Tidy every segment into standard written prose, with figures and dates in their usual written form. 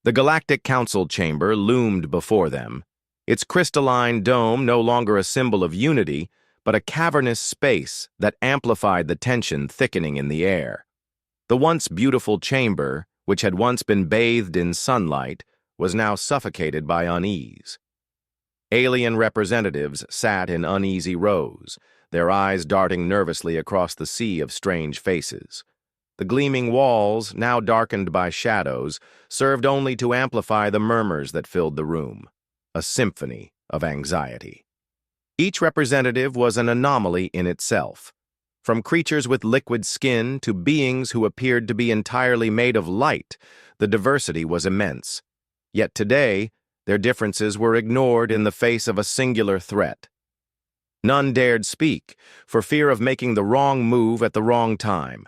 The Galactic Council chamber loomed before them, its crystalline dome no longer a symbol of unity, but a cavernous space that amplified the tension thickening in the air. The once beautiful chamber, which had once been bathed in sunlight, was now suffocated by unease. Alien representatives sat in uneasy rows, their eyes darting nervously across the sea of strange faces. The gleaming walls, now darkened by shadows, served only to amplify the murmurs that filled the room, a symphony of anxiety. Each representative was an anomaly in itself. From creatures with liquid skin to beings who appeared to be entirely made of light, the diversity was immense. Yet today, their differences were ignored in the face of a singular threat. None dared speak, for fear of making the wrong move at the wrong time.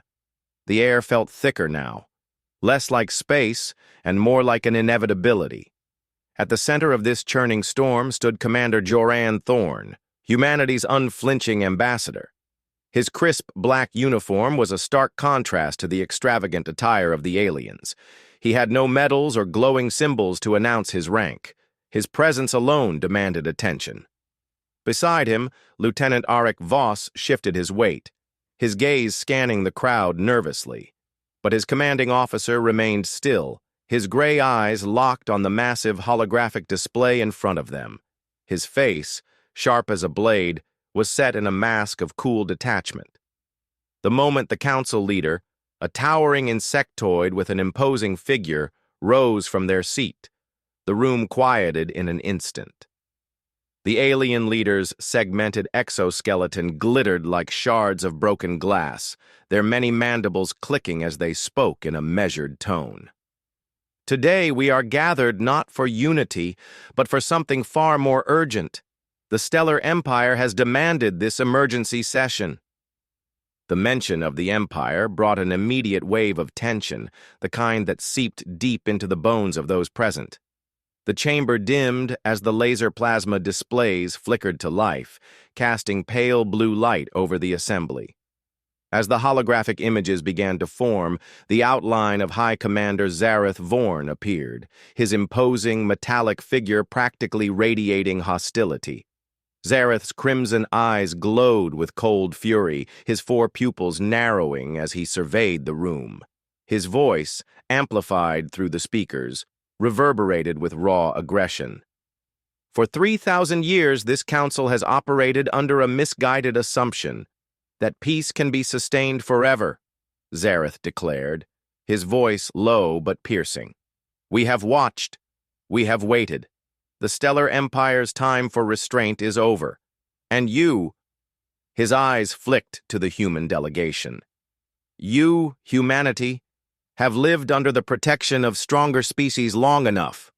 The air felt thicker now, less like space and more like an inevitability. At the center of this churning storm stood Commander Joran Thorne, humanity's unflinching ambassador. His crisp black uniform was a stark contrast to the extravagant attire of the aliens. He had no medals or glowing symbols to announce his rank. His presence alone demanded attention. Beside him, Lieutenant Arik Voss shifted his weight, his gaze scanning the crowd nervously. But his commanding officer remained still, his gray eyes locked on the massive holographic display in front of them. His face, sharp as a blade, was set in a mask of cool detachment. The moment the council leader, a towering insectoid with an imposing figure, rose from their seat, the room quieted in an instant. The alien leader's segmented exoskeleton glittered like shards of broken glass, their many mandibles clicking as they spoke in a measured tone. Today we are gathered not for unity, but for something far more urgent. The Stellar Empire has demanded this emergency session. The mention of the Empire brought an immediate wave of tension, the kind that seeped deep into the bones of those present. The chamber dimmed as the laser plasma displays flickered to life, casting pale blue light over the assembly. As the holographic images began to form, the outline of High Commander Zareth Vorn appeared, his imposing metallic figure practically radiating hostility. Zareth's crimson eyes glowed with cold fury, his four pupils narrowing as he surveyed the room. His voice, amplified through the speakers, reverberated with raw aggression. For 3,000 years, this council has operated under a misguided assumption that peace can be sustained forever, Zareth declared, his voice low but piercing. We have watched. We have waited. The Stellar Empire's time for restraint is over. And you, his eyes flicked to the human delegation. You, humanity, have lived under the protection of stronger species long enough.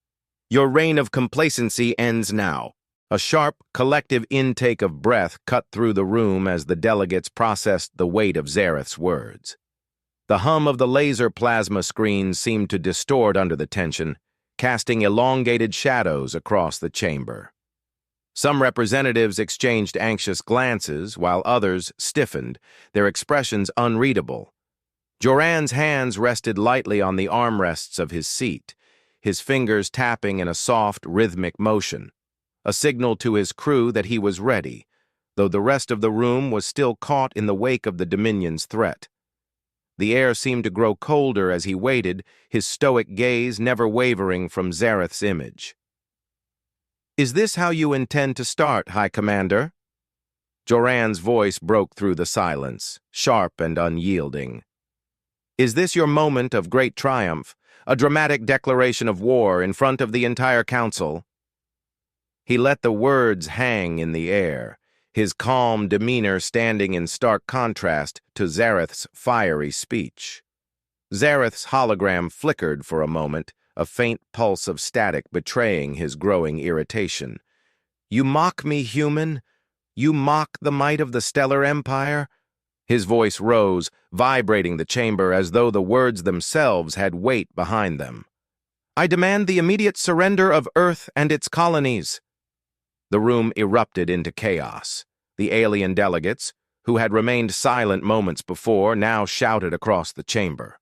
Your reign of complacency ends now. A sharp, collective intake of breath cut through the room as the delegates processed the weight of Zareth's words. The hum of the laser plasma screens seemed to distort under the tension, casting elongated shadows across the chamber. Some representatives exchanged anxious glances, while others stiffened, their expressions unreadable. Joran's hands rested lightly on the armrests of his seat, his fingers tapping in a soft, rhythmic motion, a signal to his crew that he was ready, though the rest of the room was still caught in the wake of the Dominion's threat. The air seemed to grow colder as he waited, his stoic gaze never wavering from Zareth's image. Is this how you intend to start, High Commander? Joran's voice broke through the silence, sharp and unyielding. Is this your moment of great triumph, a dramatic declaration of war in front of the entire council? He let the words hang in the air, his calm demeanor standing in stark contrast to Zareth's fiery speech. Zareth's hologram flickered for a moment, a faint pulse of static betraying his growing irritation. You mock me, human? You mock the might of the Stellar Empire? His voice rose, vibrating the chamber as though the words themselves had weight behind them. I demand the immediate surrender of Earth and its colonies. The room erupted into chaos. The alien delegates, who had remained silent moments before, now shouted across the chamber.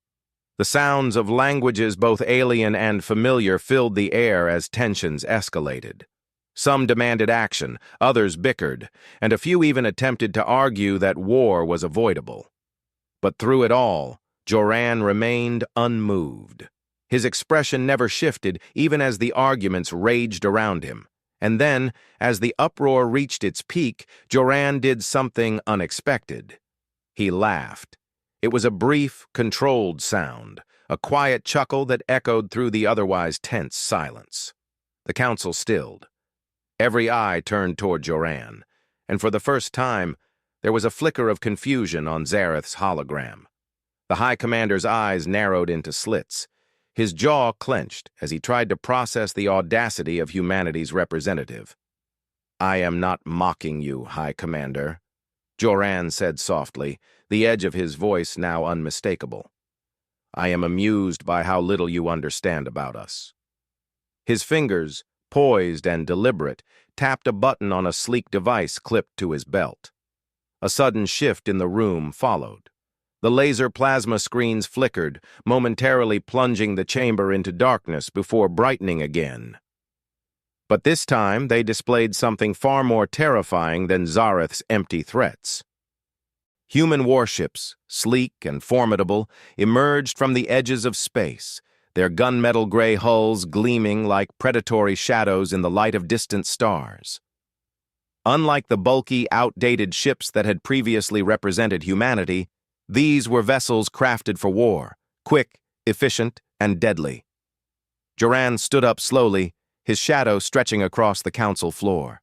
The sounds of languages both alien and familiar filled the air as tensions escalated. Some demanded action, others bickered, and a few even attempted to argue that war was avoidable. But through it all, Joran remained unmoved. His expression never shifted, even as the arguments raged around him. And then, as the uproar reached its peak, Joran did something unexpected. He laughed. It was a brief, controlled sound, a quiet chuckle that echoed through the otherwise tense silence. The council stilled. Every eye turned toward Joran, and for the first time, there was a flicker of confusion on Zareth's hologram. The High Commander's eyes narrowed into slits. His jaw clenched as he tried to process the audacity of humanity's representative. "I am not mocking you, High Commander," Joran said softly, the edge of his voice now unmistakable. "I am amused by how little you understand about us." His fingers, poised and deliberate, tapped a button on a sleek device clipped to his belt. A sudden shift in the room followed. The laser plasma screens flickered, momentarily plunging the chamber into darkness before brightening again. But this time they displayed something far more terrifying than Zareth's empty threats. Human warships, sleek and formidable, emerged from the edges of space, their gunmetal gray hulls gleaming like predatory shadows in the light of distant stars. Unlike the bulky, outdated ships that had previously represented humanity, these were vessels crafted for war, quick, efficient, and deadly. Joran stood up slowly, his shadow stretching across the council floor.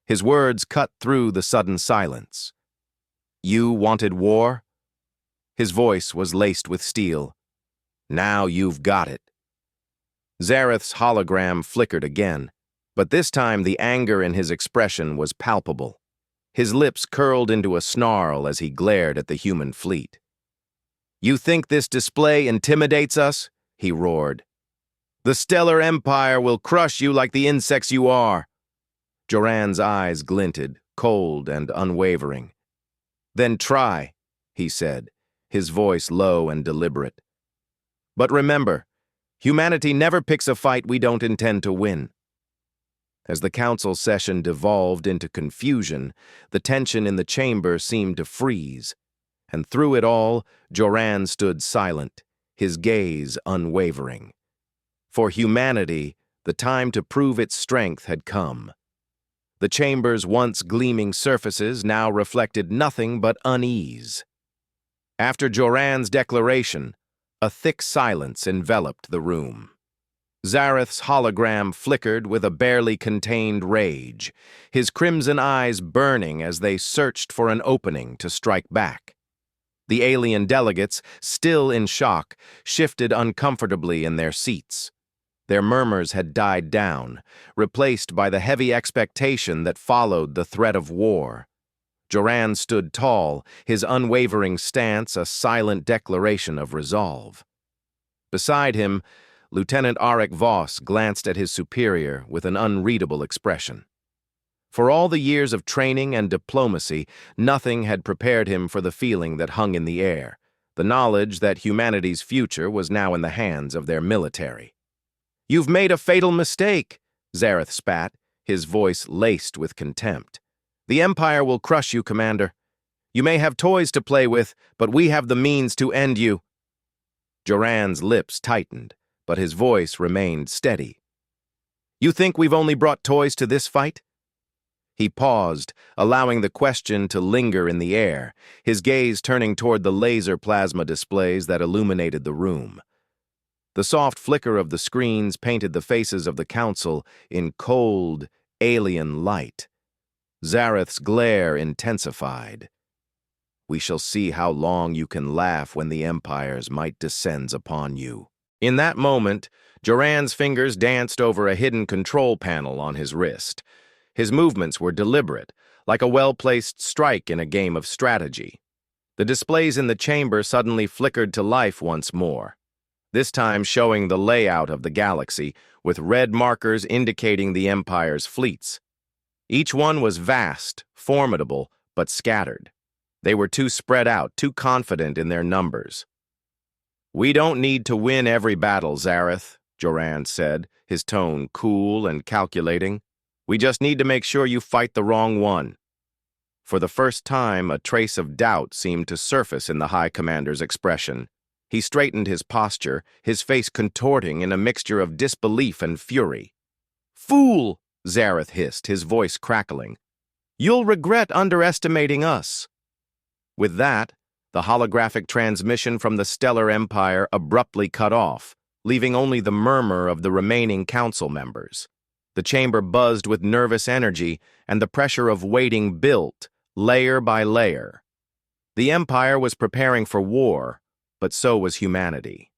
His words cut through the sudden silence. "You wanted war?" His voice was laced with steel. "Now you've got it." Zareth's hologram flickered again, but this time the anger in his expression was palpable. His lips curled into a snarl as he glared at the human fleet. "You think this display intimidates us?" he roared. "The Stellar Empire will crush you like the insects you are." Joran's eyes glinted, cold and unwavering. "Then try," he said, his voice low and deliberate. "But remember, humanity never picks a fight we don't intend to win." As the council session devolved into confusion, the tension in the chamber seemed to freeze, and through it all, Joran stood silent, his gaze unwavering. For humanity, the time to prove its strength had come. The chamber's once gleaming surfaces now reflected nothing but unease. After Joran's declaration, a thick silence enveloped the room. Zareth's hologram flickered with a barely contained rage, his crimson eyes burning as they searched for an opening to strike back. The alien delegates, still in shock, shifted uncomfortably in their seats. Their murmurs had died down, replaced by the heavy expectation that followed the threat of war. Joran stood tall, his unwavering stance a silent declaration of resolve. Beside him, Lieutenant Arik Voss glanced at his superior with an unreadable expression. For all the years of training and diplomacy, nothing had prepared him for the feeling that hung in the air, the knowledge that humanity's future was now in the hands of their military. "You've made a fatal mistake," Zareth spat, his voice laced with contempt. "The Empire will crush you, Commander. You may have toys to play with, but we have the means to end you." Joran's lips tightened, but his voice remained steady. "You think we've only brought toys to this fight?" He paused, allowing the question to linger in the air, his gaze turning toward the laser plasma displays that illuminated the room. The soft flicker of the screens painted the faces of the council in cold, alien light. Zareth's glare intensified. "We shall see how long you can laugh when the Empire's might descends upon you." In that moment, Joran's fingers danced over a hidden control panel on his wrist. His movements were deliberate, like a well-placed strike in a game of strategy. The displays in the chamber suddenly flickered to life once more, this time showing the layout of the galaxy, with red markers indicating the Empire's fleets. Each one was vast, formidable, but scattered. They were too spread out, too confident in their numbers. "We don't need to win every battle, Zareth," Joran said, his tone cool and calculating. "We just need to make sure you fight the wrong one." For the first time, a trace of doubt seemed to surface in the High Commander's expression. He straightened his posture, his face contorting in a mixture of disbelief and fury. "Fool!" Zareth hissed, his voice crackling. "You'll regret underestimating us." With that, the holographic transmission from the Stellar Empire abruptly cut off, leaving only the murmur of the remaining council members. The chamber buzzed with nervous energy, and the pressure of waiting built, layer by layer. The Empire was preparing for war, but so was humanity.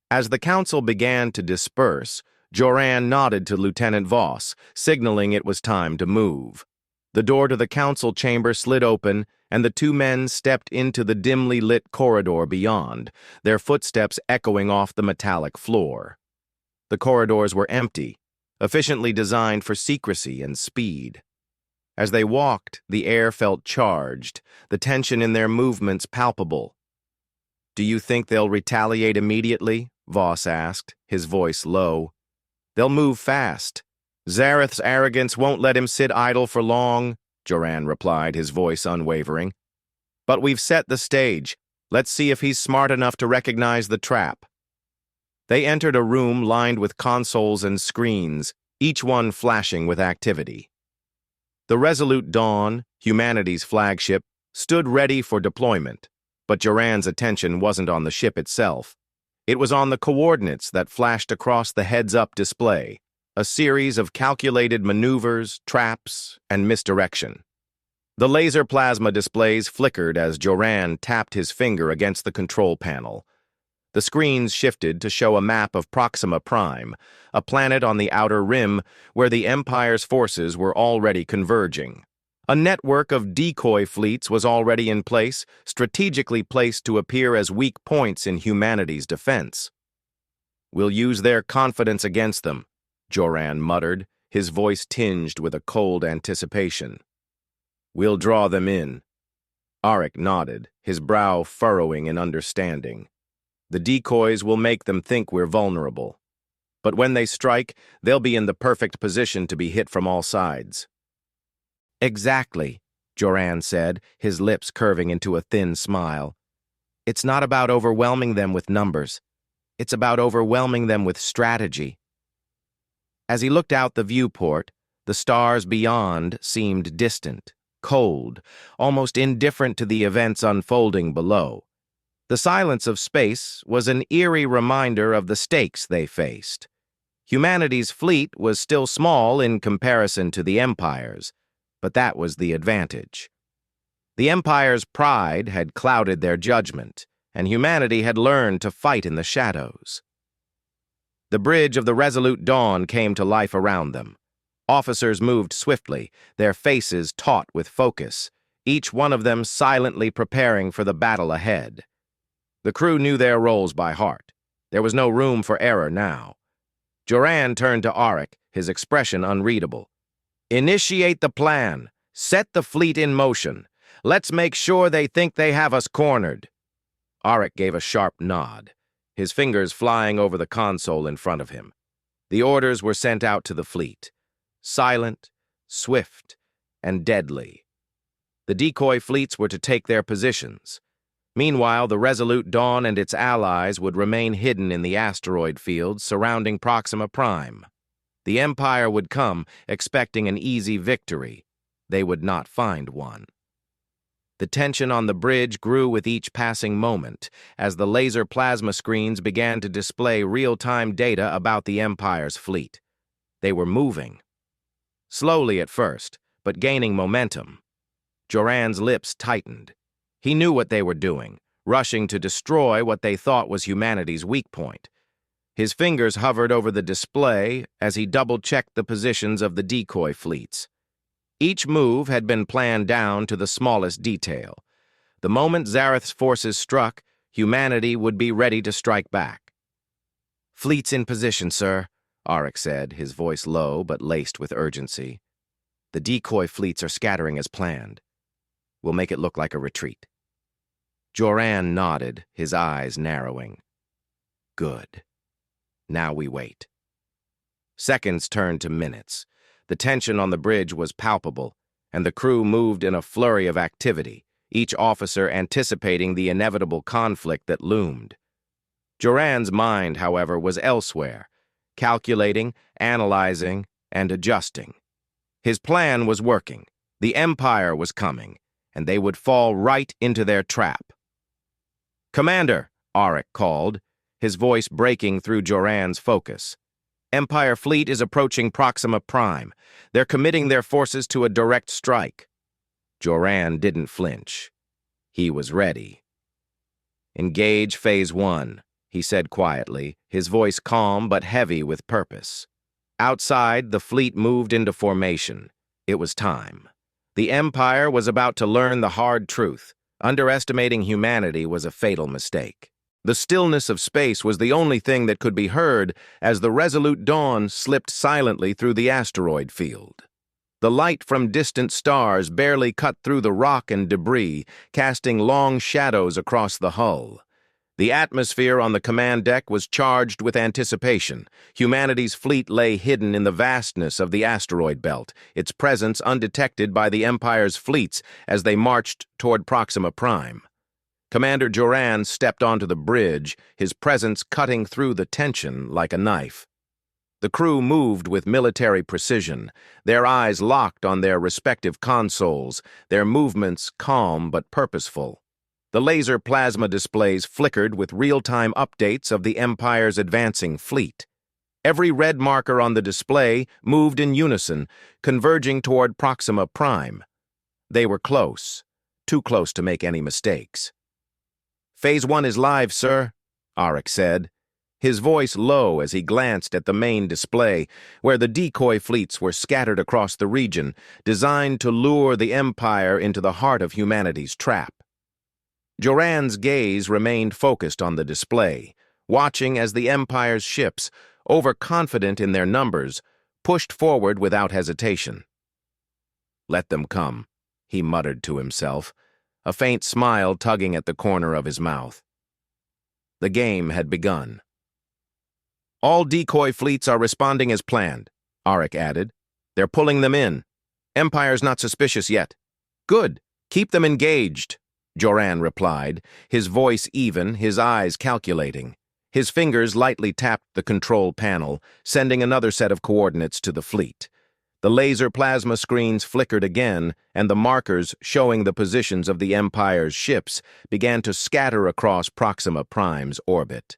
As the council began to disperse, Joran nodded to Lieutenant Voss, signaling it was time to move. The door to the council chamber slid open, and the two men stepped into the dimly lit corridor beyond, their footsteps echoing off the metallic floor. The corridors were empty, efficiently designed for secrecy and speed. As they walked, the air felt charged, the tension in their movements palpable. "Do you think they'll retaliate immediately?" Voss asked, his voice low. "They'll move fast. Zareth's arrogance won't let him sit idle for long," Joran replied, his voice unwavering. "But we've set the stage. Let's see if he's smart enough to recognize the trap." They entered a room lined with consoles and screens, each one flashing with activity. The Resolute Dawn, humanity's flagship, stood ready for deployment, but Joran's attention wasn't on the ship itself. It was on the coordinates that flashed across the heads-up display, a series of calculated maneuvers, traps, and misdirection. The laser plasma displays flickered as Joran tapped his finger against the control panel. The screens shifted to show a map of Proxima Prime, a planet on the outer rim where the Empire's forces were already converging. A network of decoy fleets was already in place, strategically placed to appear as weak points in humanity's defense. "We'll use their confidence against them," Joran muttered, his voice tinged with a cold anticipation. "We'll draw them in." Arik nodded, his brow furrowing in understanding. "The decoys will make them think we're vulnerable. But when they strike, they'll be in the perfect position to be hit from all sides." "Exactly," Joran said, his lips curving into a thin smile. "It's not about overwhelming them with numbers. It's about overwhelming them with strategy." As he looked out the viewport, the stars beyond seemed distant, cold, almost indifferent to the events unfolding below. The silence of space was an eerie reminder of the stakes they faced. Humanity's fleet was still small in comparison to the Empire's, but that was the advantage. The Empire's pride had clouded their judgment, and humanity had learned to fight in the shadows. The bridge of the Resolute Dawn came to life around them. Officers moved swiftly, their faces taut with focus, each one of them silently preparing for the battle ahead. The crew knew their roles by heart. There was no room for error now. Joran turned to Arik, his expression unreadable. "Initiate the plan. Set the fleet in motion. Let's make sure they think they have us cornered." Arik gave a sharp nod, his fingers flying over the console in front of him. The orders were sent out to the fleet. Silent, swift, and deadly. The decoy fleets were to take their positions. Meanwhile, the Resolute Dawn and its allies would remain hidden in the asteroid fields surrounding Proxima Prime. The Empire would come, expecting an easy victory. They would not find one. The tension on the bridge grew with each passing moment, as the laser plasma screens began to display real-time data about the Empire's fleet. They were moving. Slowly at first, but gaining momentum. Joran's lips tightened. He knew what they were doing, rushing to destroy what they thought was humanity's weak point. His fingers hovered over the display as he double-checked the positions of the decoy fleets. Each move had been planned down to the smallest detail. The moment Zareth's forces struck, humanity would be ready to strike back. "Fleets in position, sir," Arik said, his voice low but laced with urgency. "The decoy fleets are scattering as planned. We'll make it look like a retreat." Joran nodded, his eyes narrowing. Good. Now we wait. Seconds turned to minutes. The tension on the bridge was palpable, and the crew moved in a flurry of activity, each officer anticipating the inevitable conflict that loomed. Joran's mind, however, was elsewhere, calculating, analyzing, and adjusting. His plan was working. The Empire was coming, and they would fall right into their trap. "Commander," Auric called, his voice breaking through Joran's focus. "Empire fleet is approaching Proxima Prime. They're committing their forces to a direct strike." Joran didn't flinch. He was ready. "Engage Phase 1, he said quietly, his voice calm but heavy with purpose. Outside, the fleet moved into formation. It was time. The Empire was about to learn the hard truth. Underestimating humanity was a fatal mistake. The stillness of space was the only thing that could be heard as the resolute dawn slipped silently through the asteroid field. The light from distant stars barely cut through the rock and debris, casting long shadows across the hull. The atmosphere on the command deck was charged with anticipation. Humanity's fleet lay hidden in the vastness of the asteroid belt, its presence undetected by the Empire's fleets as they marched toward Proxima Prime. Commander Joran stepped onto the bridge, his presence cutting through the tension like a knife. The crew moved with military precision, their eyes locked on their respective consoles, their movements calm but purposeful. The laser plasma displays flickered with real-time updates of the Empire's advancing fleet. Every red marker on the display moved in unison, converging toward Proxima Prime. They were close, too close to make any mistakes. "Phase 1 is live, sir," Auric said, his voice low as he glanced at the main display, where the decoy fleets were scattered across the region, designed to lure the Empire into the heart of humanity's trap. Joran's gaze remained focused on the display, watching as the Empire's ships, overconfident in their numbers, pushed forward without hesitation. "Let them come," he muttered to himself, a faint smile tugging at the corner of his mouth. The game had begun. "All decoy fleets are responding as planned," Auric added. "They're pulling them in. Empire's not suspicious yet." "Good. Keep them engaged," Joran replied, his voice even, his eyes calculating. His fingers lightly tapped the control panel, sending another set of coordinates to the fleet. The laser plasma screens flickered again, and the markers showing the positions of the Empire's ships began to scatter across Proxima Prime's orbit.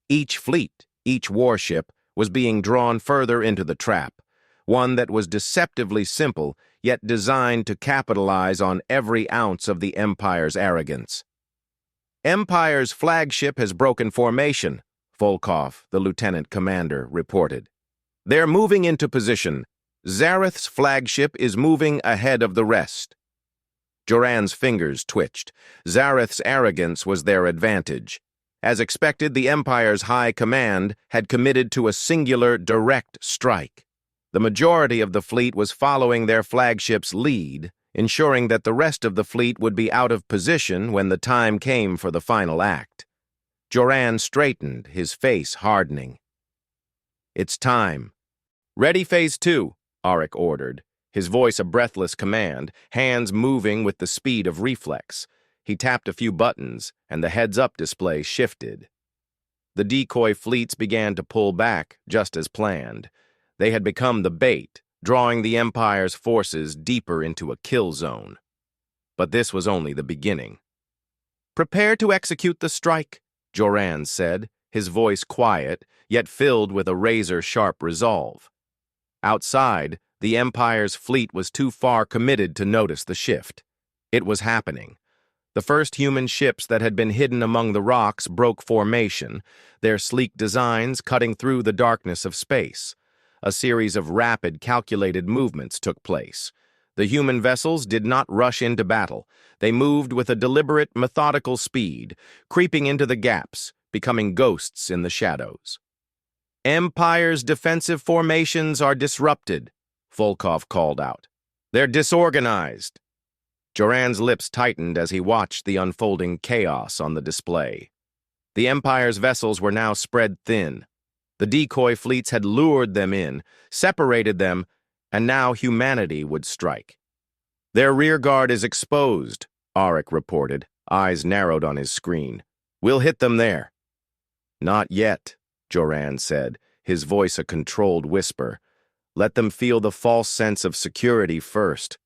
Each fleet, each warship, was being drawn further into the trap, one that was deceptively simple, yet designed to capitalize on every ounce of the Empire's arrogance. "Empire's flagship has broken formation," Volkov, the lieutenant commander, reported. "They're moving into position. Zareth's flagship is moving ahead of the rest." Joran's fingers twitched. Zareth's arrogance was their advantage. As expected, the Empire's high command had committed to a singular, direct strike. The majority of the fleet was following their flagship's lead, ensuring that the rest of the fleet would be out of position when the time came for the final act. Joran straightened, his face hardening. "It's time." "Ready, Phase 2, Auric ordered, his voice a breathless command, hands moving with the speed of reflex. He tapped a few buttons, and the heads-up display shifted. The decoy fleets began to pull back, just as planned. They had become the bait, drawing the Empire's forces deeper into a kill zone. But this was only the beginning. "Prepare to execute the strike," Joran said, his voice quiet, yet filled with a razor-sharp resolve. Outside, the Empire's fleet was too far committed to notice the shift. It was happening. The first human ships that had been hidden among the rocks broke formation, their sleek designs cutting through the darkness of space. A series of rapid, calculated movements took place. The human vessels did not rush into battle. They moved with a deliberate, methodical speed, creeping into the gaps, becoming ghosts in the shadows. "Empire's defensive formations are disrupted," Volkov called out. "They're disorganized." Joran's lips tightened as he watched the unfolding chaos on the display. The Empire's vessels were now spread thin. The decoy fleets had lured them in, separated them, and now humanity would strike. "Their rear guard is exposed," Auric reported, eyes narrowed on his screen. "We'll hit them there." "Not yet," Joran said, his voice a controlled whisper. "Let them feel the false sense of security first."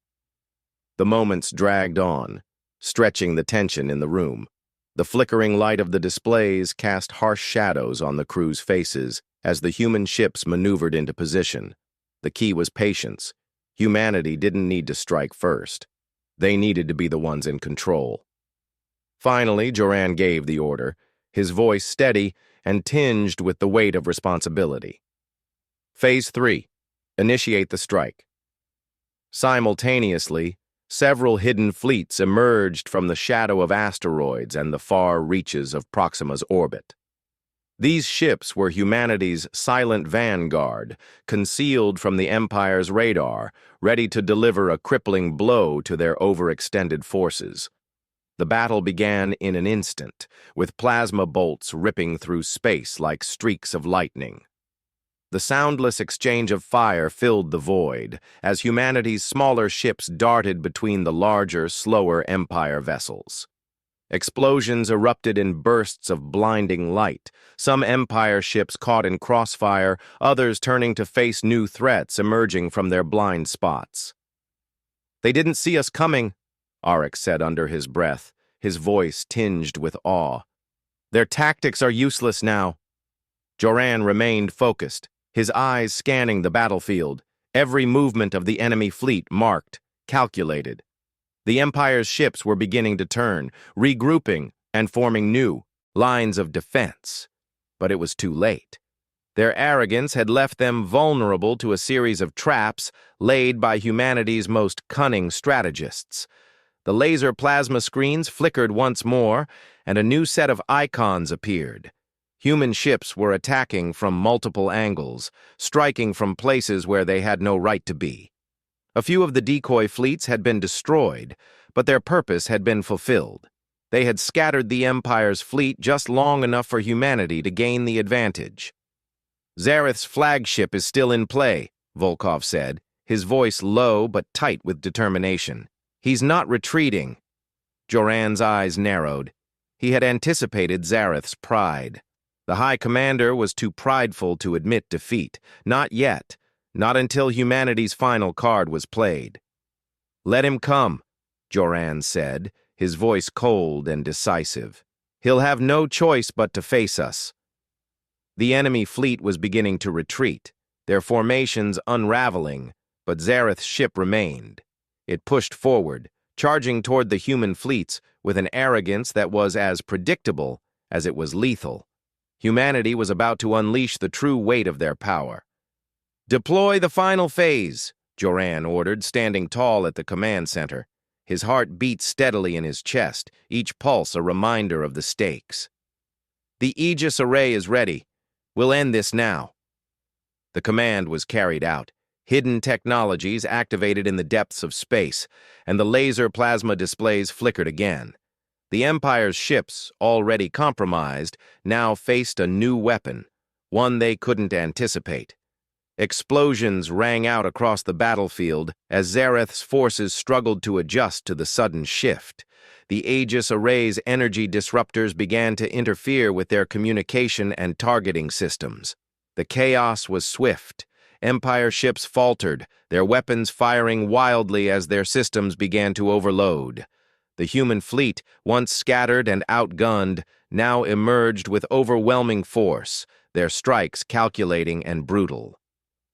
The moments dragged on, stretching the tension in the room. The flickering light of the displays cast harsh shadows on the crew's faces as the human ships maneuvered into position. The key was patience. Humanity didn't need to strike first. They needed to be the ones in control. Finally, Joran gave the order, his voice steady and tinged with the weight of responsibility. Phase 3. Initiate the strike. Simultaneously, several hidden fleets emerged from the shadow of asteroids and the far reaches of Proxima's orbit. These ships were humanity's silent vanguard, concealed from the Empire's radar, ready to deliver a crippling blow to their overextended forces. The battle began in an instant, with plasma bolts ripping through space like streaks of lightning. The soundless exchange of fire filled the void, as humanity's smaller ships darted between the larger, slower Empire vessels. Explosions erupted in bursts of blinding light, some Empire ships caught in crossfire, others turning to face new threats emerging from their blind spots. "They didn't see us coming," Auric said under his breath, his voice tinged with awe. "Their tactics are useless now." Joran remained focused, his eyes scanning the battlefield, every movement of the enemy fleet marked, calculated. The Empire's ships were beginning to turn, regrouping and forming new lines of defense. But it was too late. Their arrogance had left them vulnerable to a series of traps laid by humanity's most cunning strategists. The laser plasma screens flickered once more, and a new set of icons appeared. Human ships were attacking from multiple angles, striking from places where they had no right to be. A few of the decoy fleets had been destroyed, but their purpose had been fulfilled. They had scattered the Empire's fleet just long enough for humanity to gain the advantage. "Zareth's flagship is still in play," Volkov said, his voice low but tight with determination. "He's not retreating." Joran's eyes narrowed. He had anticipated Zareth's pride. The High Commander was too prideful to admit defeat. Not yet. Not until humanity's final card was played. "Let him come," Joran said, his voice cold and decisive. "He'll have no choice but to face us." The enemy fleet was beginning to retreat, their formations unraveling, but Zareth's ship remained. It pushed forward, charging toward the human fleets with an arrogance that was as predictable as it was lethal. Humanity was about to unleash the true weight of their power. "Deploy the final phase," Joran ordered, standing tall at the command center. His heart beat steadily in his chest, each pulse a reminder of the stakes. "The Aegis array is ready. We'll end this now." The command was carried out, hidden technologies activated in the depths of space, and the laser plasma displays flickered again. The Empire's ships, already compromised, now faced a new weapon, one they couldn't anticipate. Explosions rang out across the battlefield as Zareth's forces struggled to adjust to the sudden shift. The Aegis array's energy disruptors began to interfere with their communication and targeting systems. The chaos was swift. Empire ships faltered, their weapons firing wildly as their systems began to overload. The human fleet, once scattered and outgunned, now emerged with overwhelming force, their strikes calculating and brutal.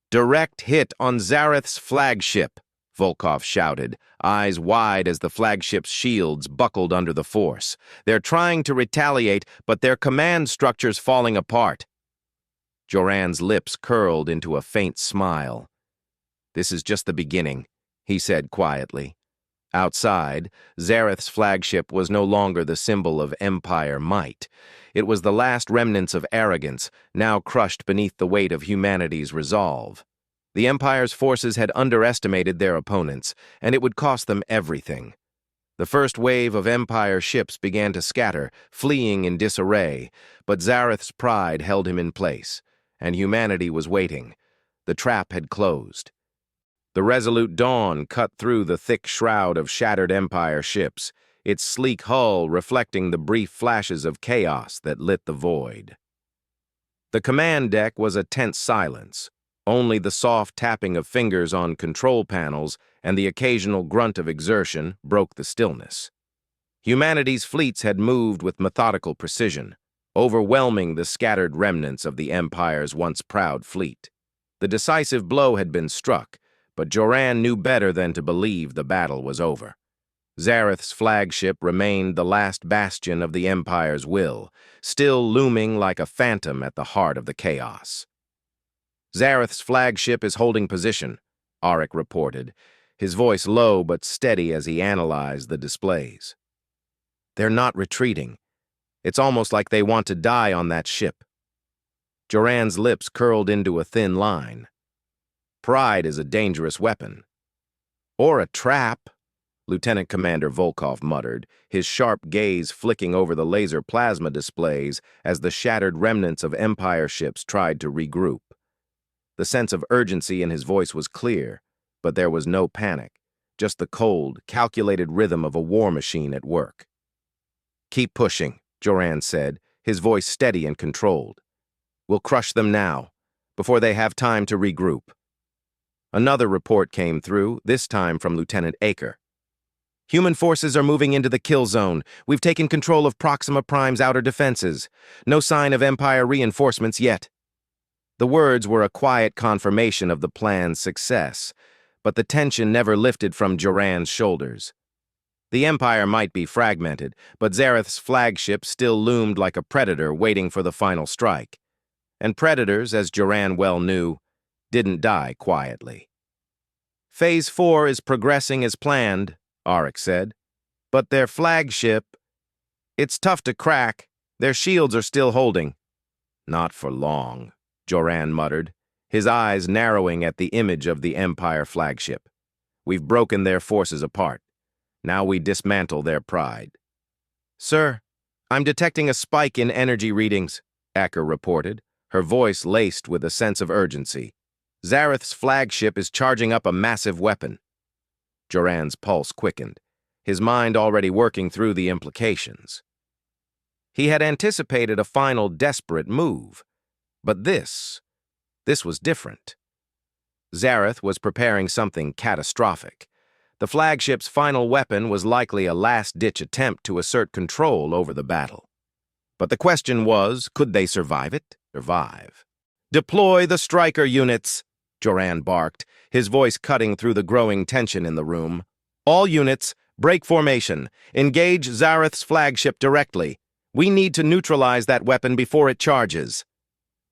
"Direct hit on Zareth's flagship," Volkov shouted, eyes wide as the flagship's shields buckled under the force. "They're trying to retaliate, but their command structure's falling apart." Joran's lips curled into a faint smile. "This is just the beginning," he said quietly. Outside, Zareth's flagship was no longer the symbol of Empire might. It was the last remnants of arrogance, now crushed beneath the weight of humanity's resolve. The Empire's forces had underestimated their opponents, and it would cost them everything. The first wave of Empire ships began to scatter, fleeing in disarray, but Zareth's pride held him in place, and humanity was waiting. The trap had closed. The resolute dawn cut through the thick shroud of shattered Empire ships, its sleek hull reflecting the brief flashes of chaos that lit the void. The command deck was a tense silence. Only the soft tapping of fingers on control panels and the occasional grunt of exertion broke the stillness. Humanity's fleets had moved with methodical precision, overwhelming the scattered remnants of the Empire's once proud fleet. The decisive blow had been struck, but Joran knew better than to believe the battle was over. Zareth's flagship remained the last bastion of the Empire's will, still looming like a phantom at the heart of the chaos. "Zareth's flagship is holding position," Auric reported, his voice low but steady as he analyzed the displays. "They're not retreating. It's almost like they want to die on that ship." Joran's lips curled into a thin line. "Pride is a dangerous weapon." "Or a trap," Lieutenant Commander Volkov muttered, his sharp gaze flicking over the laser plasma displays as the shattered remnants of Empire ships tried to regroup. The sense of urgency in his voice was clear, but there was no panic, just the cold, calculated rhythm of a war machine at work. "Keep pushing," Joran said, his voice steady and controlled. "We'll crush them now, before they have time to regroup." Another report came through, this time from Lieutenant Aker. "Human forces are moving into the kill zone. We've taken control of Proxima Prime's outer defenses. No sign of Empire reinforcements yet." The words were a quiet confirmation of the plan's success, but the tension never lifted from Joran's shoulders. The Empire might be fragmented, but Zareth's flagship still loomed like a predator waiting for the final strike. And predators, as Joran well knew, didn't die quietly. "Phase 4 is progressing as planned," Auric said. "But their flagship, it's tough to crack. Their shields are still holding." "Not for long," Joran muttered, his eyes narrowing at the image of the Empire flagship. "We've broken their forces apart. Now we dismantle their pride." "Sir, I'm detecting a spike in energy readings," Aker reported, her voice laced with a sense of urgency. "Zareth's flagship is charging up a massive weapon." Joran's pulse quickened, his mind already working through the implications. He had anticipated a final desperate move, but this was different. Zareth was preparing something catastrophic. The flagship's final weapon was likely a last-ditch attempt to assert control over the battle. But the question was, could they survive it? "Deploy the striker units," Joran barked, his voice cutting through the growing tension in the room. "All units, break formation. Engage Zareth's flagship directly. We need to neutralize that weapon before it charges."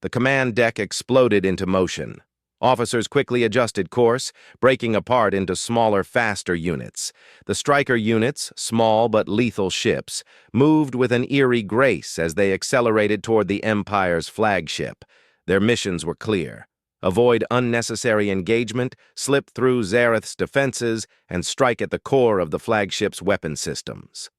The command deck exploded into motion. Officers quickly adjusted course, breaking apart into smaller, faster units. The striker units, small but lethal ships, moved with an eerie grace as they accelerated toward the Empire's flagship. Their missions were clear: avoid unnecessary engagement, slip through Zareth's defenses, and strike at the core of the flagship's weapon systems.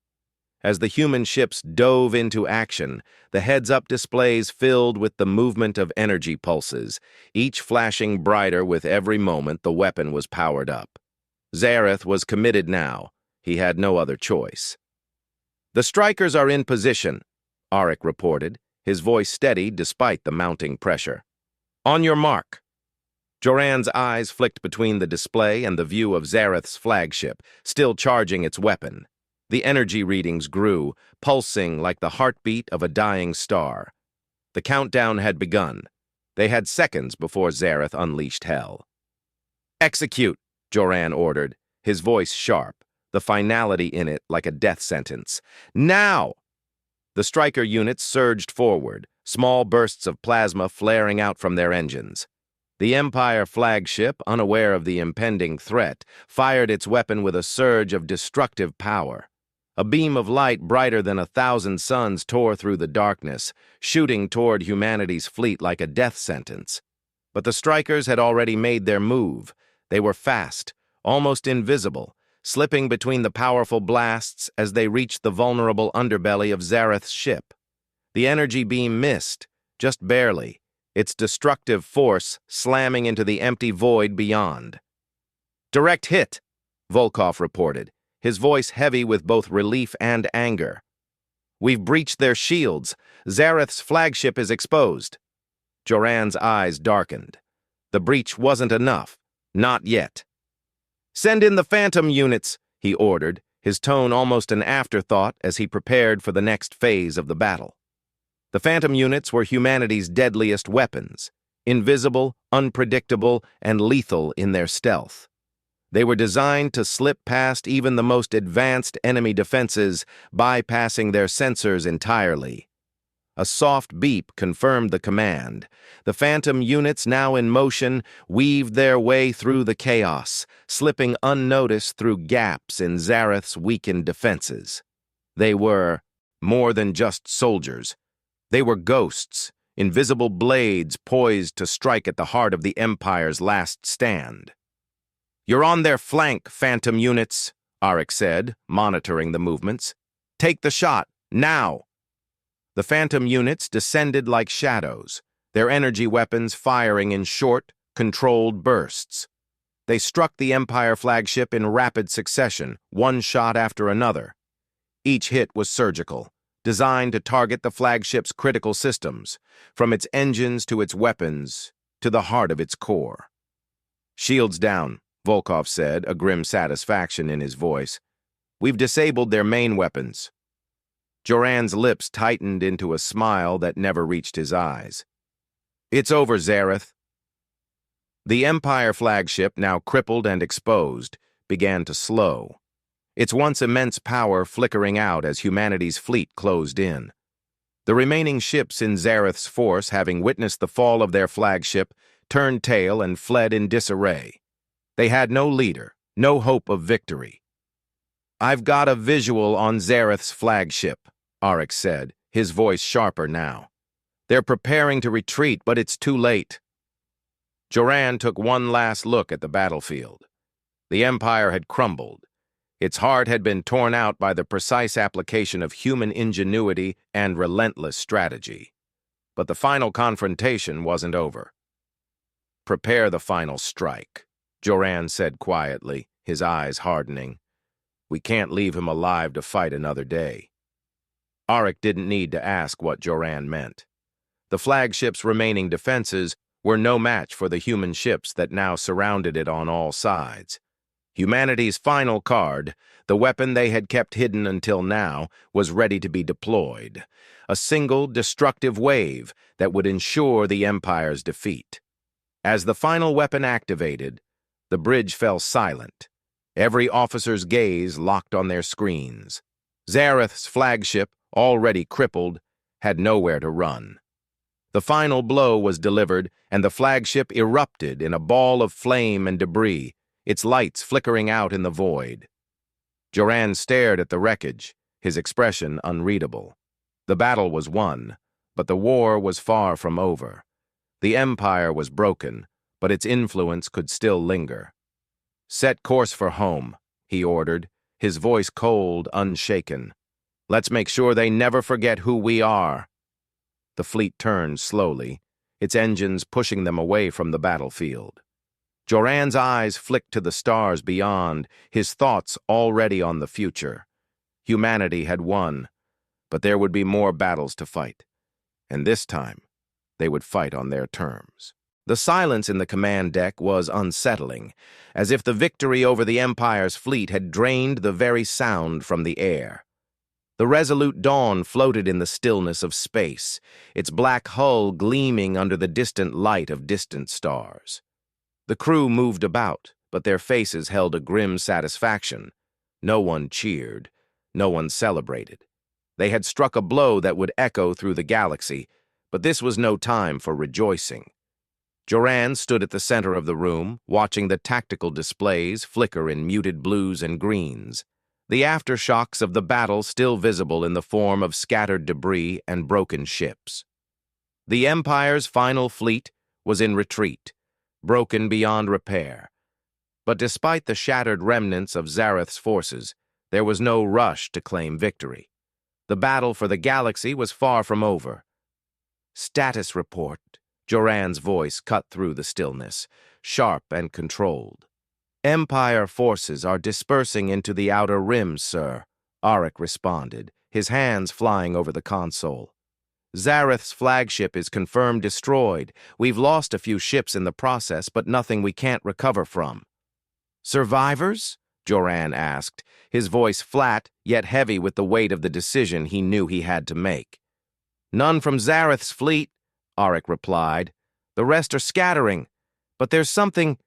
As the human ships dove into action, the heads-up displays filled with the movement of energy pulses, each flashing brighter with every moment the weapon was powered up. Zareth was committed now. He had no other choice. "The strikers are in position," Auric reported, his voice steady despite the mounting pressure. "On your mark." Joran's eyes flicked between the display and the view of Zareth's flagship, still charging its weapon. The energy readings grew, pulsing like the heartbeat of a dying star. The countdown had begun. They had seconds before Zareth unleashed hell. "Execute," Joran ordered, his voice sharp, the finality in it like a death sentence. "Now!" The striker units surged forward, small bursts of plasma flaring out from their engines. The Empire flagship, unaware of the impending threat, fired its weapon with a surge of destructive power. A beam of light brighter than 1,000 suns tore through the darkness, shooting toward humanity's fleet like a death sentence. But the strikers had already made their move. They were fast, almost invisible, slipping between the powerful blasts as they reached the vulnerable underbelly of Zareth's ship. The energy beam missed, just barely, its destructive force slamming into the empty void beyond. "Direct hit," Volkov reported, his voice heavy with both relief and anger. "We've breached their shields. Zareth's flagship is exposed." Joran's eyes darkened. The breach wasn't enough. Not yet. "Send in the Phantom units," he ordered, his tone almost an afterthought as he prepared for the next phase of the battle. The Phantom units were humanity's deadliest weapons, invisible, unpredictable, and lethal in their stealth. They were designed to slip past even the most advanced enemy defenses, bypassing their sensors entirely. A soft beep confirmed the command. The Phantom units, now in motion, weaved their way through the chaos, slipping unnoticed through gaps in Zareth's weakened defenses. They were more than just soldiers. They were ghosts, invisible blades poised to strike at the heart of the Empire's last stand. "You're on their flank, Phantom units," Arik said, monitoring the movements. "Take the shot, now!" The Phantom units descended like shadows, their energy weapons firing in short, controlled bursts. They struck the Empire flagship in rapid succession, one shot after another. Each hit was surgical, designed to target the flagship's critical systems, from its engines to its weapons, to the heart of its core. "Shields down," Volkov said, a grim satisfaction in his voice. "We've disabled their main weapons." Joran's lips tightened into a smile that never reached his eyes. "It's over, Zareth." The Empire flagship, now crippled and exposed, began to slow, its once immense power flickering out as humanity's fleet closed in. The remaining ships in Zareth's force, having witnessed the fall of their flagship, turned tail and fled in disarray. They had no leader, no hope of victory. "I've got a visual on Zareth's flagship," Arik said, his voice sharper now. "They're preparing to retreat, but it's too late." Joran took one last look at the battlefield. The Empire had crumbled. Its heart had been torn out by the precise application of human ingenuity and relentless strategy. But the final confrontation wasn't over. "Prepare the final strike," Joran said quietly, his eyes hardening. "We can't leave him alive to fight another day." Arik didn't need to ask what Joran meant. The flagship's remaining defenses were no match for the human ships that now surrounded it on all sides. Humanity's final card, the weapon they had kept hidden until now, was ready to be deployed. A single, destructive wave that would ensure the Empire's defeat. As the final weapon activated, the bridge fell silent, every officer's gaze locked on their screens. Zareth's flagship, already crippled, had nowhere to run. The final blow was delivered, and the flagship erupted in a ball of flame and debris, its lights flickering out in the void. Joran stared at the wreckage, his expression unreadable. The battle was won, but the war was far from over. The Empire was broken, but its influence could still linger. "Set course for home," he ordered, his voice cold, unshaken. "Let's make sure they never forget who we are." The fleet turned slowly, its engines pushing them away from the battlefield. Joran's eyes flicked to the stars beyond, his thoughts already on the future. Humanity had won, but there would be more battles to fight, and this time they would fight on their terms. The silence in the command deck was unsettling, as if the victory over the Empire's fleet had drained the very sound from the air. The resolute Dawn floated in the stillness of space, its black hull gleaming under the distant light of distant stars. The crew moved about, but their faces held a grim satisfaction. No one cheered, no one celebrated. They had struck a blow that would echo through the galaxy, but this was no time for rejoicing. Joran stood at the center of the room, watching the tactical displays flicker in muted blues and greens, the aftershocks of the battle still visible in the form of scattered debris and broken ships. The Empire's final fleet was in retreat, broken beyond repair, But despite the shattered remnants of Zareth's forces, there was no rush to claim victory. The battle for the galaxy was far from over. "Status report," Joran's voice cut through the stillness, sharp and controlled. "Empire forces are dispersing into the outer rims, sir," Auric responded, his hands flying over the console. "Zareth's flagship is confirmed destroyed. We've lost a few ships in the process, but nothing we can't recover from." "Survivors?" Joran asked, his voice flat yet heavy with the weight of the decision he knew he had to make. "None from Zareth's fleet," Auric replied. "The rest are scattering. But there's something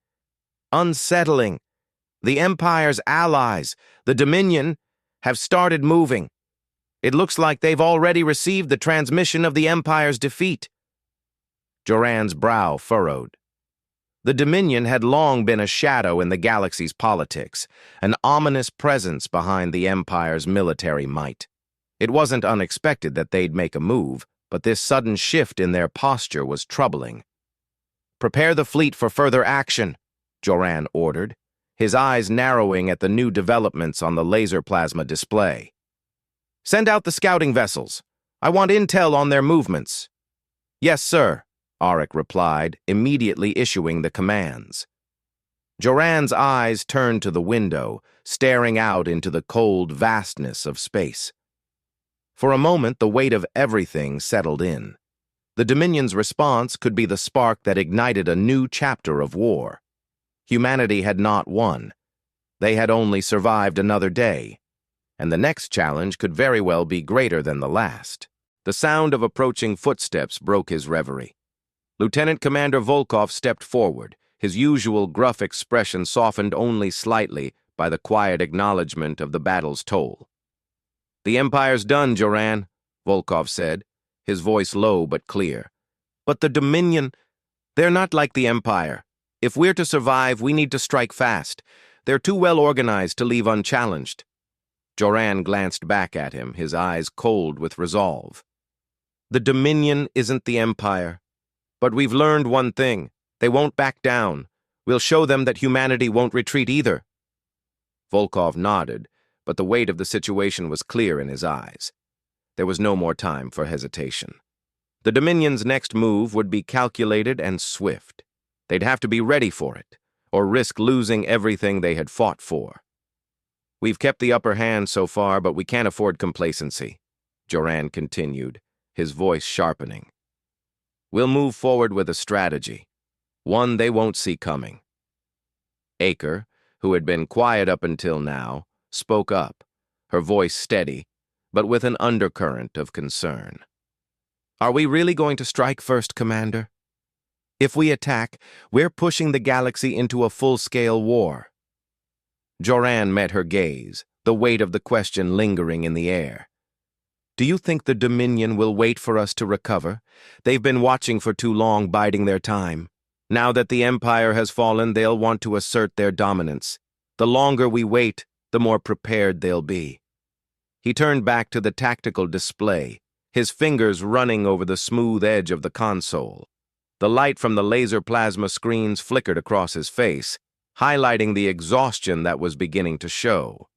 unsettling. The Empire's allies, the Dominion, have started moving. It looks like they've already received the transmission of the Empire's defeat." Joran's brow furrowed. The Dominion had long been a shadow in the galaxy's politics, an ominous presence behind the Empire's military might. It wasn't unexpected that they'd make a move, but this sudden shift in their posture was troubling. "Prepare the fleet for further action," Joran ordered, his eyes narrowing at the new developments on the laser plasma display. "Send out the scouting vessels. I want intel on their movements." "Yes, sir," Auric replied, immediately issuing the commands. Joran's eyes turned to the window, staring out into the cold vastness of space. For a moment, the weight of everything settled in. The Dominion's response could be the spark that ignited a new chapter of war. Humanity had not won. They had only survived another day, and the next challenge could very well be greater than the last. The sound of approaching footsteps broke his reverie. Lieutenant Commander Volkov stepped forward, his usual gruff expression softened only slightly by the quiet acknowledgement of the battle's toll. "The Empire's done, Joran," Volkov said, his voice low but clear. "But the Dominion, they're not like the Empire. If we're to survive, we need to strike fast. They're too well organized to leave unchallenged." Joran glanced back at him, his eyes cold with resolve. "The Dominion isn't the Empire. But we've learned one thing. They won't back down. We'll show them that humanity won't retreat either." Volkov nodded, but the weight of the situation was clear in his eyes. There was no more time for hesitation. The Dominion's next move would be calculated and swift. They'd have to be ready for it, or risk losing everything they had fought for. "We've kept the upper hand so far, but we can't afford complacency," Joran continued, his voice sharpening. "We'll move forward with a strategy, one they won't see coming." Aker, who had been quiet up until now, spoke up, her voice steady, but with an undercurrent of concern. "Are we really going to strike first, Commander? If we attack, we're pushing the galaxy into a full-scale war." Joran met her gaze, the weight of the question lingering in the air. "Do you think the Dominion will wait for us to recover? They've been watching for too long, biding their time. Now that the Empire has fallen, they'll want to assert their dominance. The longer we wait, the more prepared they'll be." He turned back to the tactical display, his fingers running over the smooth edge of the console. The light from the laser plasma screens flickered across his face, highlighting the exhaustion that was beginning to show.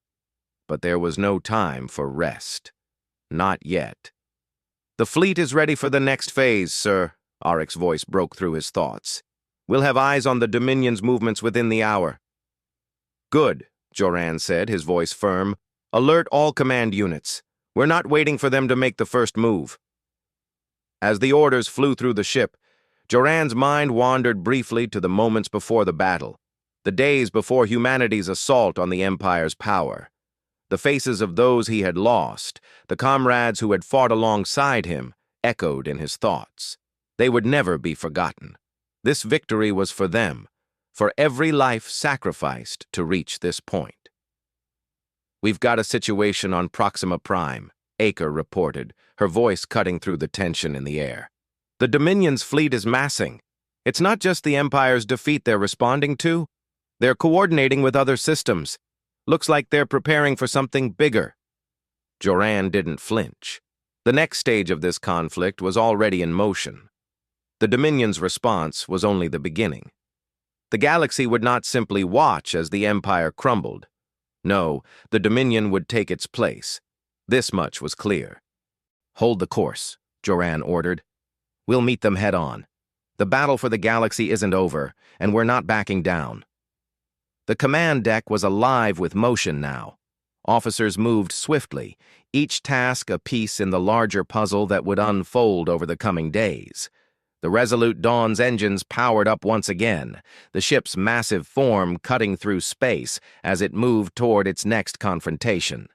But there was no time for rest. Not yet. "The fleet is ready for the next phase, sir," Auric's voice broke through his thoughts. "We'll have eyes on the Dominion's movements within the hour." "Good," Joran said, his voice firm. "Alert all command units. We're not waiting for them to make the first move." As the orders flew through the ship, Joran's mind wandered briefly to the moments before the battle, the days before humanity's assault on the Empire's power. The faces of those he had lost, the comrades who had fought alongside him, echoed in his thoughts. They would never be forgotten. This victory was for them, for every life sacrificed to reach this point. "We've got a situation on Proxima Prime," Aker reported, her voice cutting through the tension in the air. "The Dominion's fleet is massing. It's not just the Empire's defeat they're responding to. They're coordinating with other systems. Looks like they're preparing for something bigger." Joran didn't flinch. The next stage of this conflict was already in motion. The Dominion's response was only the beginning. The galaxy would not simply watch as the Empire crumbled. No, the Dominion would take its place. This much was clear. "Hold the course," Joran ordered. "We'll meet them head-on. The battle for the galaxy isn't over, and we're not backing down." The command deck was alive with motion now. Officers moved swiftly, each task a piece in the larger puzzle that would unfold over the coming days. The Resolute Dawn's engines powered up once again, the ship's massive form cutting through space as it moved toward its next confrontation.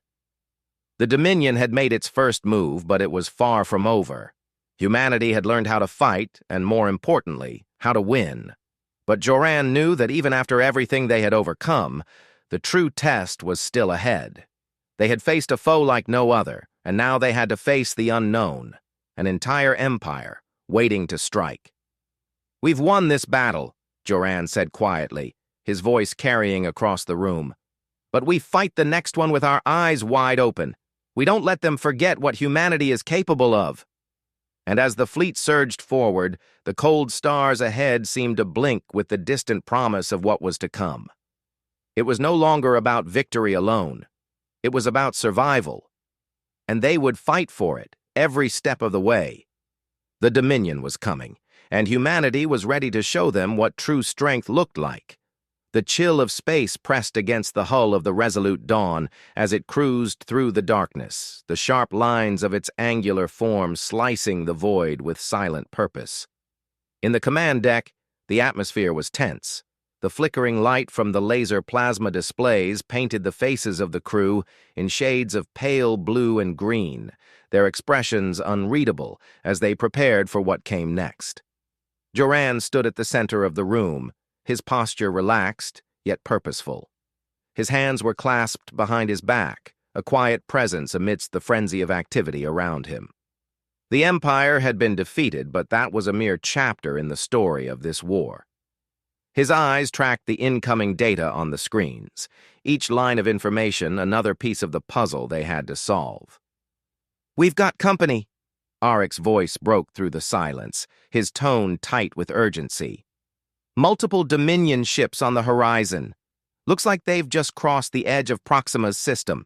The Dominion had made its first move, but it was far from over. Humanity had learned how to fight, and more importantly, how to win. But Joran knew that even after everything they had overcome, the true test was still ahead. They had faced a foe like no other, and now they had to face the unknown, an entire empire, waiting to strike. "We've won this battle," Joran said quietly, his voice carrying across the room. "But we fight the next one with our eyes wide open. We don't let them forget what humanity is capable of." And as the fleet surged forward, the cold stars ahead seemed to blink with the distant promise of what was to come. It was no longer about victory alone. It was about survival. And they would fight for it, every step of the way. The Dominion was coming, and humanity was ready to show them what true strength looked like. The chill of space pressed against the hull of the Resolute Dawn as it cruised through the darkness, the sharp lines of its angular form slicing the void with silent purpose. In the command deck, the atmosphere was tense. The flickering light from the laser plasma displays painted the faces of the crew in shades of pale blue and green, their expressions unreadable as they prepared for what came next. Joran stood at the center of the room, his posture relaxed, yet purposeful. His hands were clasped behind his back, a quiet presence amidst the frenzy of activity around him. The Empire had been defeated, but that was a mere chapter in the story of this war. His eyes tracked the incoming data on the screens, each line of information another piece of the puzzle they had to solve. "We've got company," Arik's voice broke through the silence, his tone tight with urgency. "Multiple Dominion ships on the horizon. Looks like they've just crossed the edge of Proxima's system."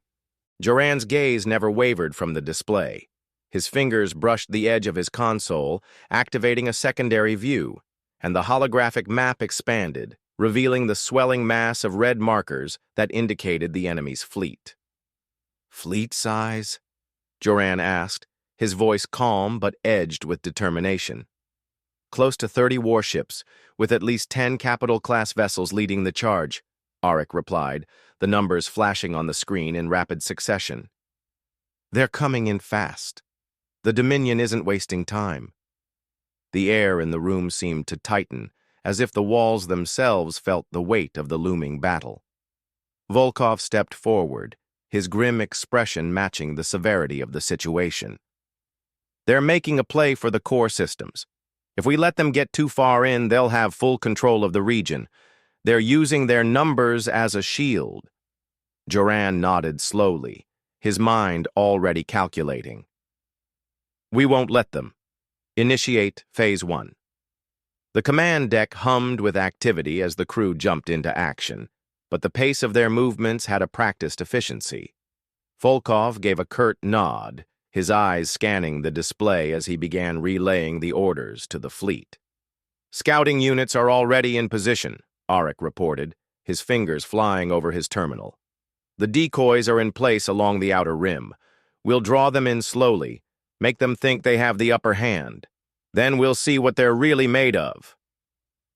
Joran's gaze never wavered from the display. His fingers brushed the edge of his console, activating a secondary view, and the holographic map expanded, revealing the swelling mass of red markers that indicated the enemy's fleet. "Fleet size?" Joran asked, his voice calm but edged with determination. "Close to 30 warships, with at least 10 capital-class vessels leading the charge," Arik replied, the numbers flashing on the screen in rapid succession. "They're coming in fast. The Dominion isn't wasting time." The air in the room seemed to tighten, as if the walls themselves felt the weight of the looming battle. Volkov stepped forward, his grim expression matching the severity of the situation. "They're making a play for the core systems. If we let them get too far in, they'll have full control of the region. They're using their numbers as a shield." Joran nodded slowly, his mind already calculating. "We won't let them. Initiate Phase 1. The command deck hummed with activity as the crew jumped into action, but the pace of their movements had a practiced efficiency. Volkov gave a curt nod, his eyes scanning the display as he began relaying the orders to the fleet. "Scouting units are already in position," Arik reported, his fingers flying over his terminal. "The decoys are in place along the outer rim. We'll draw them in slowly, make them think they have the upper hand. Then we'll see what they're really made of."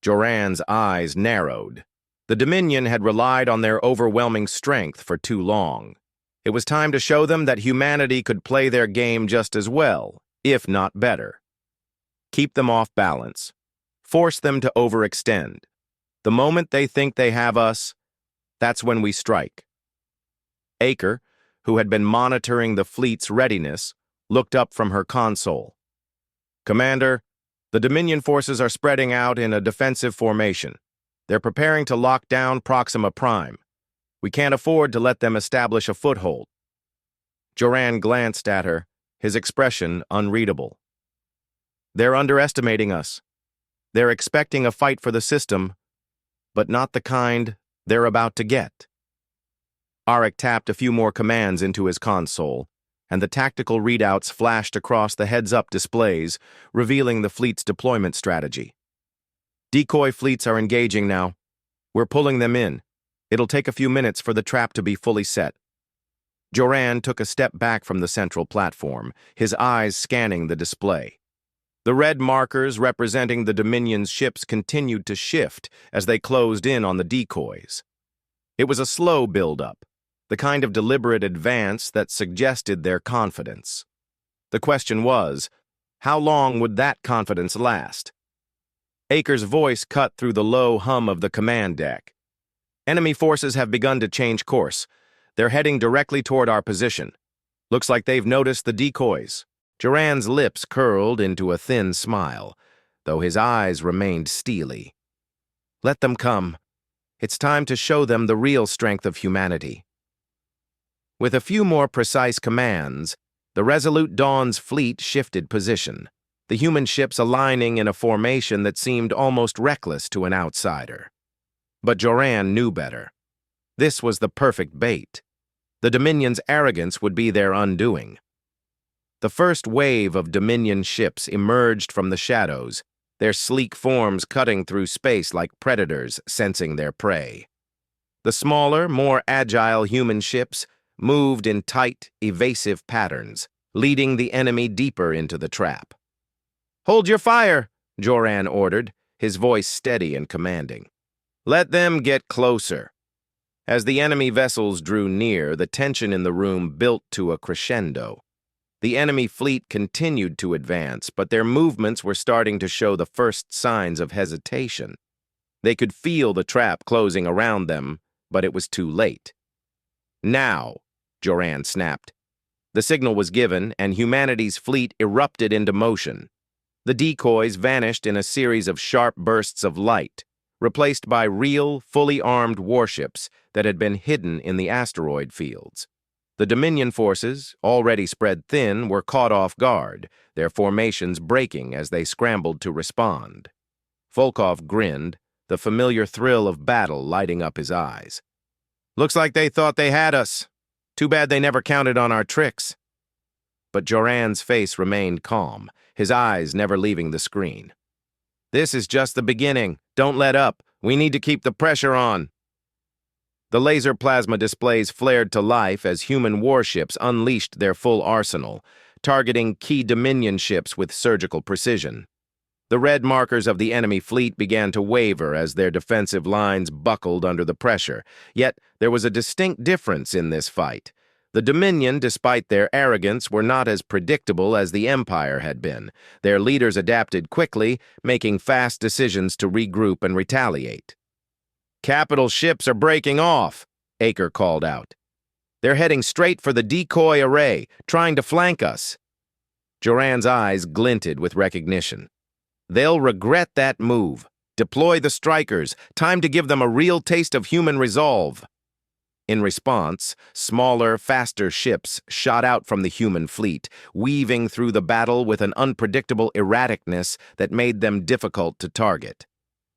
Joran's eyes narrowed. The Dominion had relied on their overwhelming strength for too long. It was time to show them that humanity could play their game just as well, if not better. Keep them off balance. Force them to overextend. The moment they think they have us, that's when we strike. Aker, who had been monitoring the fleet's readiness, looked up from her console. "Commander, the Dominion forces are spreading out in a defensive formation. They're preparing to lock down Proxima Prime. We can't afford to let them establish a foothold." Joran glanced at her, his expression unreadable. "They're underestimating us. They're expecting a fight for the system, but not the kind they're about to get. Arik tapped a few more commands into his console, and the tactical readouts flashed across the heads-up displays, revealing the fleet's deployment strategy. Decoy fleets are engaging now. We're pulling them in. It'll take a few minutes for the trap to be fully set. Joran took a step back from the central platform, his eyes scanning the display. The red markers representing the Dominion's ships continued to shift as they closed in on the decoys. It was a slow build-up, the kind of deliberate advance that suggested their confidence. The question was, how long would that confidence last? Aker's voice cut through the low hum of the command deck. Enemy forces have begun to change course. They're heading directly toward our position. Looks like they've noticed the decoys. Joran's lips curled into a thin smile, though his eyes remained steely. Let them come. It's time to show them the real strength of humanity. With a few more precise commands, the Resolute Dawn's fleet shifted position, the human ships aligning in a formation that seemed almost reckless to an outsider. But Joran knew better. This was the perfect bait. The Dominion's arrogance would be their undoing. The first wave of Dominion ships emerged from the shadows, their sleek forms cutting through space like predators sensing their prey. The smaller, more agile human ships moved in tight, evasive patterns, leading the enemy deeper into the trap. "Hold your fire," Joran ordered, his voice steady and commanding. "Let them get closer." As the enemy vessels drew near, the tension in the room built to a crescendo. The enemy fleet continued to advance, but their movements were starting to show the first signs of hesitation. They could feel the trap closing around them, but it was too late. "Now," Joran snapped. The signal was given, and humanity's fleet erupted into motion. The decoys vanished in a series of sharp bursts of light, replaced by real, fully armed warships that had been hidden in the asteroid fields. The Dominion forces, already spread thin, were caught off guard, their formations breaking as they scrambled to respond. Volkov grinned, the familiar thrill of battle lighting up his eyes. "Looks like they thought they had us. Too bad they never counted on our tricks." But Joran's face remained calm, his eyes never leaving the screen. "This is just the beginning. Don't let up. We need to keep the pressure on." The laser plasma displays flared to life as human warships unleashed their full arsenal, targeting key Dominion ships with surgical precision. The red markers of the enemy fleet began to waver as their defensive lines buckled under the pressure. Yet there was a distinct difference in this fight. The Dominion, despite their arrogance, were not as predictable as the Empire had been. Their leaders adapted quickly, making fast decisions to regroup and retaliate. "Capital ships are breaking off," Aker called out. "They're heading straight for the decoy array, trying to flank us." Joran's eyes glinted with recognition. "They'll regret that move. Deploy the strikers. Time to give them a real taste of human resolve." In response, smaller, faster ships shot out from the human fleet, weaving through the battle with an unpredictable erraticness that made them difficult to target.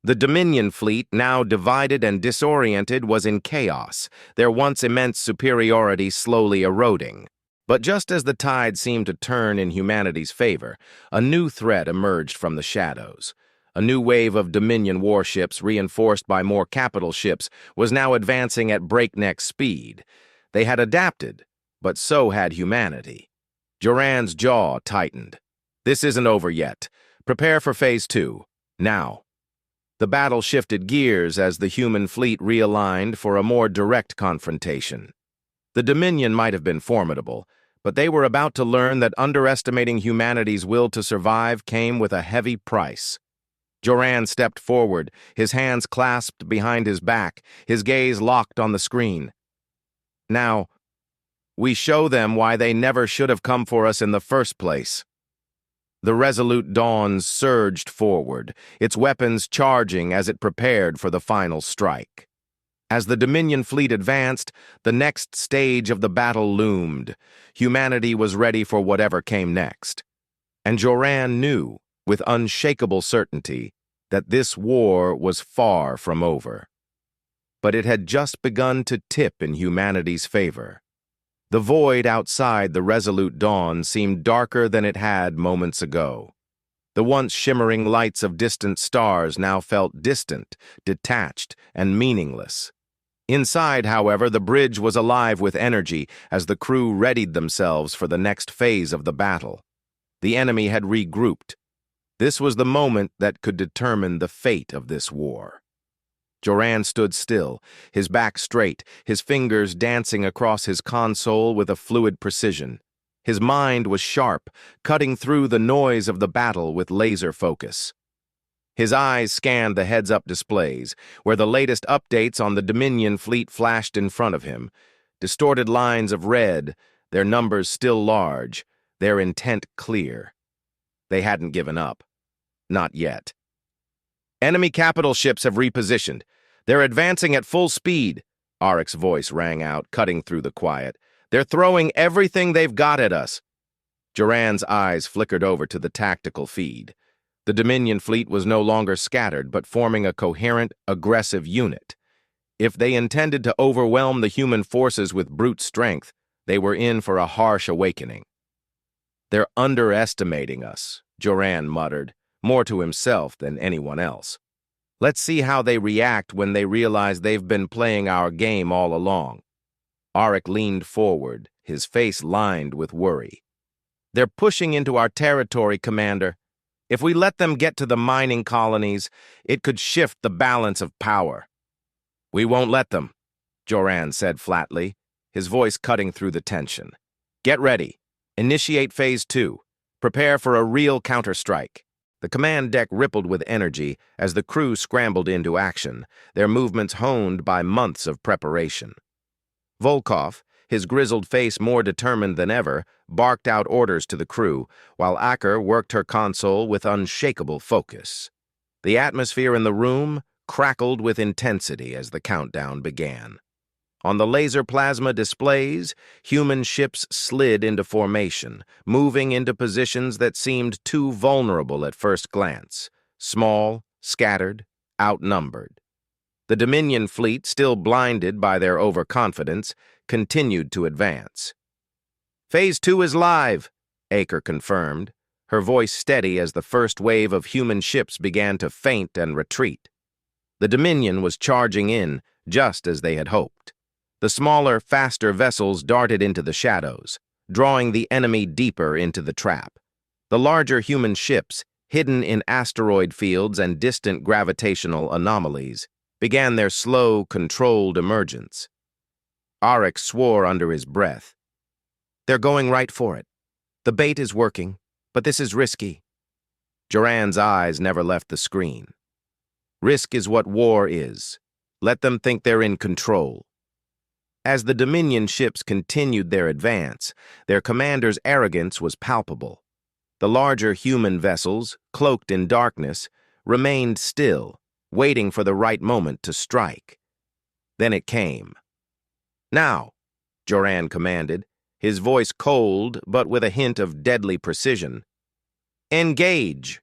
The Dominion fleet, now divided and disoriented, was in chaos, their once immense superiority slowly eroding. But just as the tide seemed to turn in humanity's favor, a new threat emerged from the shadows. A new wave of Dominion warships, reinforced by more capital ships, was now advancing at breakneck speed. They had adapted, but so had humanity. Joran's jaw tightened. "This isn't over yet. Prepare for Phase 2. Now." The battle shifted gears as the human fleet realigned for a more direct confrontation. The Dominion might have been formidable, but they were about to learn that underestimating humanity's will to survive came with a heavy price. Joran stepped forward, his hands clasped behind his back, his gaze locked on the screen. "Now, we show them why they never should have come for us in the first place." The Resolute Dawn surged forward, its weapons charging as it prepared for the final strike. As the Dominion fleet advanced, the next stage of the battle loomed. Humanity was ready for whatever came next. And Joran knew, with unshakable certainty, that this war was far from over. But it had just begun to tip in humanity's favor. The void outside the resolute dawn seemed darker than it had moments ago. The once shimmering lights of distant stars now felt distant, detached, and meaningless. Inside, however, the bridge was alive with energy as the crew readied themselves for the next phase of the battle. The enemy had regrouped. This was the moment that could determine the fate of this war. Joran stood still, his back straight, his fingers dancing across his console with a fluid precision. His mind was sharp, cutting through the noise of the battle with laser focus. His eyes scanned the heads-up displays, where the latest updates on the Dominion fleet flashed in front of him. Distorted lines of red, their numbers still large, their intent clear. They hadn't given up. Not yet. Enemy capital ships have repositioned. They're advancing at full speed, Aurich's voice rang out, cutting through the quiet. They're throwing everything they've got at us. Joran's eyes flickered over to the tactical feed. The Dominion fleet was no longer scattered, but forming a coherent, aggressive unit. If they intended to overwhelm the human forces with brute strength, they were in for a harsh awakening. They're underestimating us, Joran muttered, more to himself than anyone else. Let's see how they react when they realize they've been playing our game all along. Aurich leaned forward, his face lined with worry. They're pushing into our territory, Commander. If we let them get to the mining colonies, it could shift the balance of power. We won't let them, Joran said flatly, his voice cutting through the tension. Get ready. Initiate Phase 2. Prepare for a real counterstrike. The command deck rippled with energy as the crew scrambled into action, their movements honed by months of preparation. Volkov, his grizzled face more determined than ever, barked out orders to the crew, while Acker worked her console with unshakable focus. The atmosphere in the room crackled with intensity as the countdown began. On the laser plasma displays, human ships slid into formation, moving into positions that seemed too vulnerable at first glance. Small, scattered, outnumbered. The Dominion fleet, still blinded by their overconfidence, continued to advance. Phase 2 is live, Acker confirmed, her voice steady as the first wave of human ships began to feint and retreat. The Dominion was charging in, just as they had hoped. The smaller, faster vessels darted into the shadows, drawing the enemy deeper into the trap. The larger human ships, hidden in asteroid fields and distant gravitational anomalies, began their slow, controlled emergence. Aurich swore under his breath. They're going right for it. The bait is working, but this is risky. Joran's eyes never left the screen. Risk is what war is. Let them think they're in control. As the Dominion ships continued their advance, their commander's arrogance was palpable. The larger human vessels, cloaked in darkness, remained still, waiting for the right moment to strike. Then it came. Now, Joran commanded, his voice cold but with a hint of deadly precision. Engage!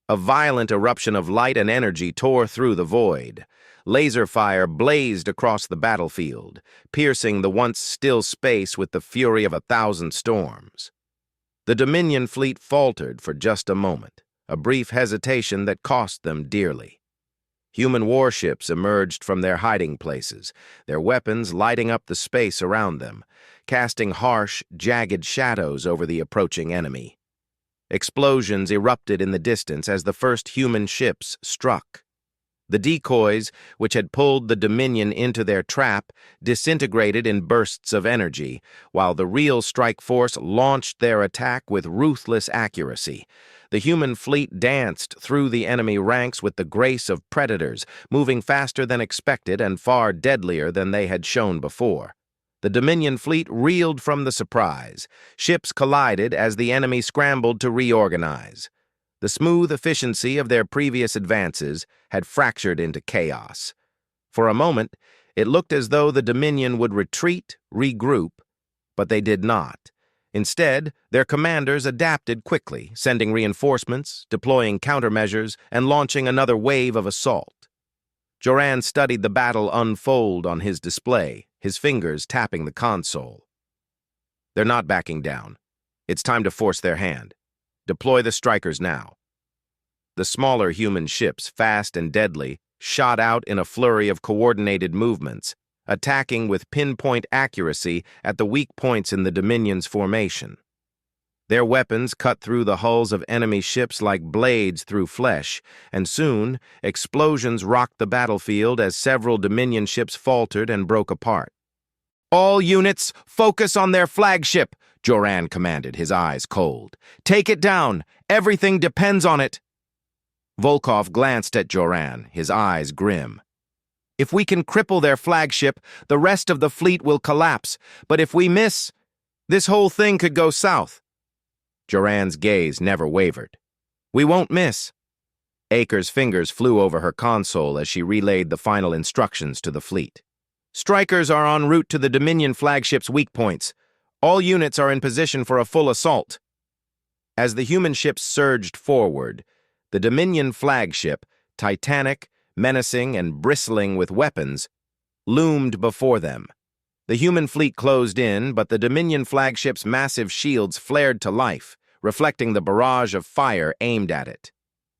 A violent eruption of light and energy tore through the void. Laser fire blazed across the battlefield, piercing the once still space with the fury of 1,000 storms. The Dominion fleet faltered for just a moment, a brief hesitation that cost them dearly. Human warships emerged from their hiding places, their weapons lighting up the space around them, casting harsh, jagged shadows over the approaching enemy. Explosions erupted in the distance as the first human ships struck. The decoys, which had pulled the Dominion into their trap, disintegrated in bursts of energy, while the real strike force launched their attack with ruthless accuracy. The human fleet danced through the enemy ranks with the grace of predators, moving faster than expected and far deadlier than they had shown before. The Dominion fleet reeled from the surprise. Ships collided as the enemy scrambled to reorganize. The smooth efficiency of their previous advances had fractured into chaos. For a moment, it looked as though the Dominion would retreat, regroup, but they did not. Instead, their commanders adapted quickly, sending reinforcements, deploying countermeasures, and launching another wave of assault. Joran studied the battle unfold on his display, his fingers tapping the console. They're not backing down. It's time to force their hand. Deploy the strikers now. The smaller human ships, fast and deadly, shot out in a flurry of coordinated movements, attacking with pinpoint accuracy at the weak points in the Dominion's formation. Their weapons cut through the hulls of enemy ships like blades through flesh, and soon, explosions rocked the battlefield as several Dominion ships faltered and broke apart. "All units, focus on their flagship," Joran commanded, his eyes cold. "Take it down. Everything depends on it." Volkov glanced at Joran, his eyes grim. "If we can cripple their flagship, the rest of the fleet will collapse. But if we miss, this whole thing could go south." Joran's gaze never wavered. "We won't miss." Aker's fingers flew over her console as she relayed the final instructions to the fleet. "Strikers are en route to the Dominion flagship's weak points. All units are in position for a full assault." As the human ships surged forward, the Dominion flagship, titanic, menacing, and bristling with weapons, loomed before them. The human fleet closed in, but the Dominion flagship's massive shields flared to life, reflecting the barrage of fire aimed at it.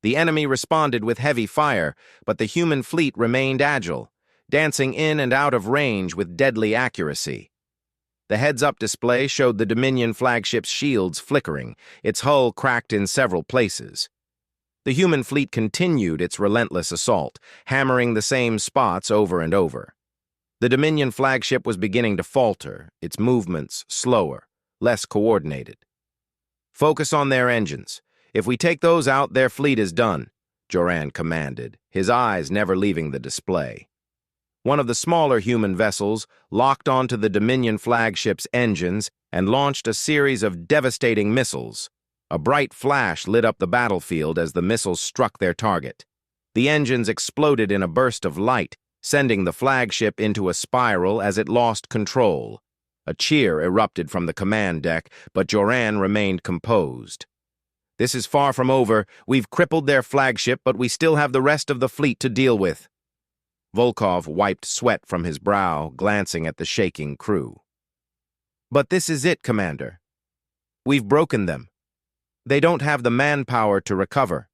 The enemy responded with heavy fire, but the human fleet remained agile, dancing in and out of range with deadly accuracy. The heads-up display showed the Dominion flagship's shields flickering, its hull cracked in several places. The human fleet continued its relentless assault, hammering the same spots over and over. The Dominion flagship was beginning to falter, its movements slower, less coordinated. "Focus on their engines. If we take those out, their fleet is done," Joran commanded, his eyes never leaving the display. One of the smaller human vessels locked onto the Dominion flagship's engines and launched a series of devastating missiles. A bright flash lit up the battlefield as the missiles struck their target. The engines exploded in a burst of light, sending the flagship into a spiral as it lost control. A cheer erupted from the command deck, but Joran remained composed. "This is far from over. We've crippled their flagship, but we still have the rest of the fleet to deal with." Volkov wiped sweat from his brow, glancing at the shaking crew. "But this is it, Commander. We've broken them. They don't have the manpower to recover."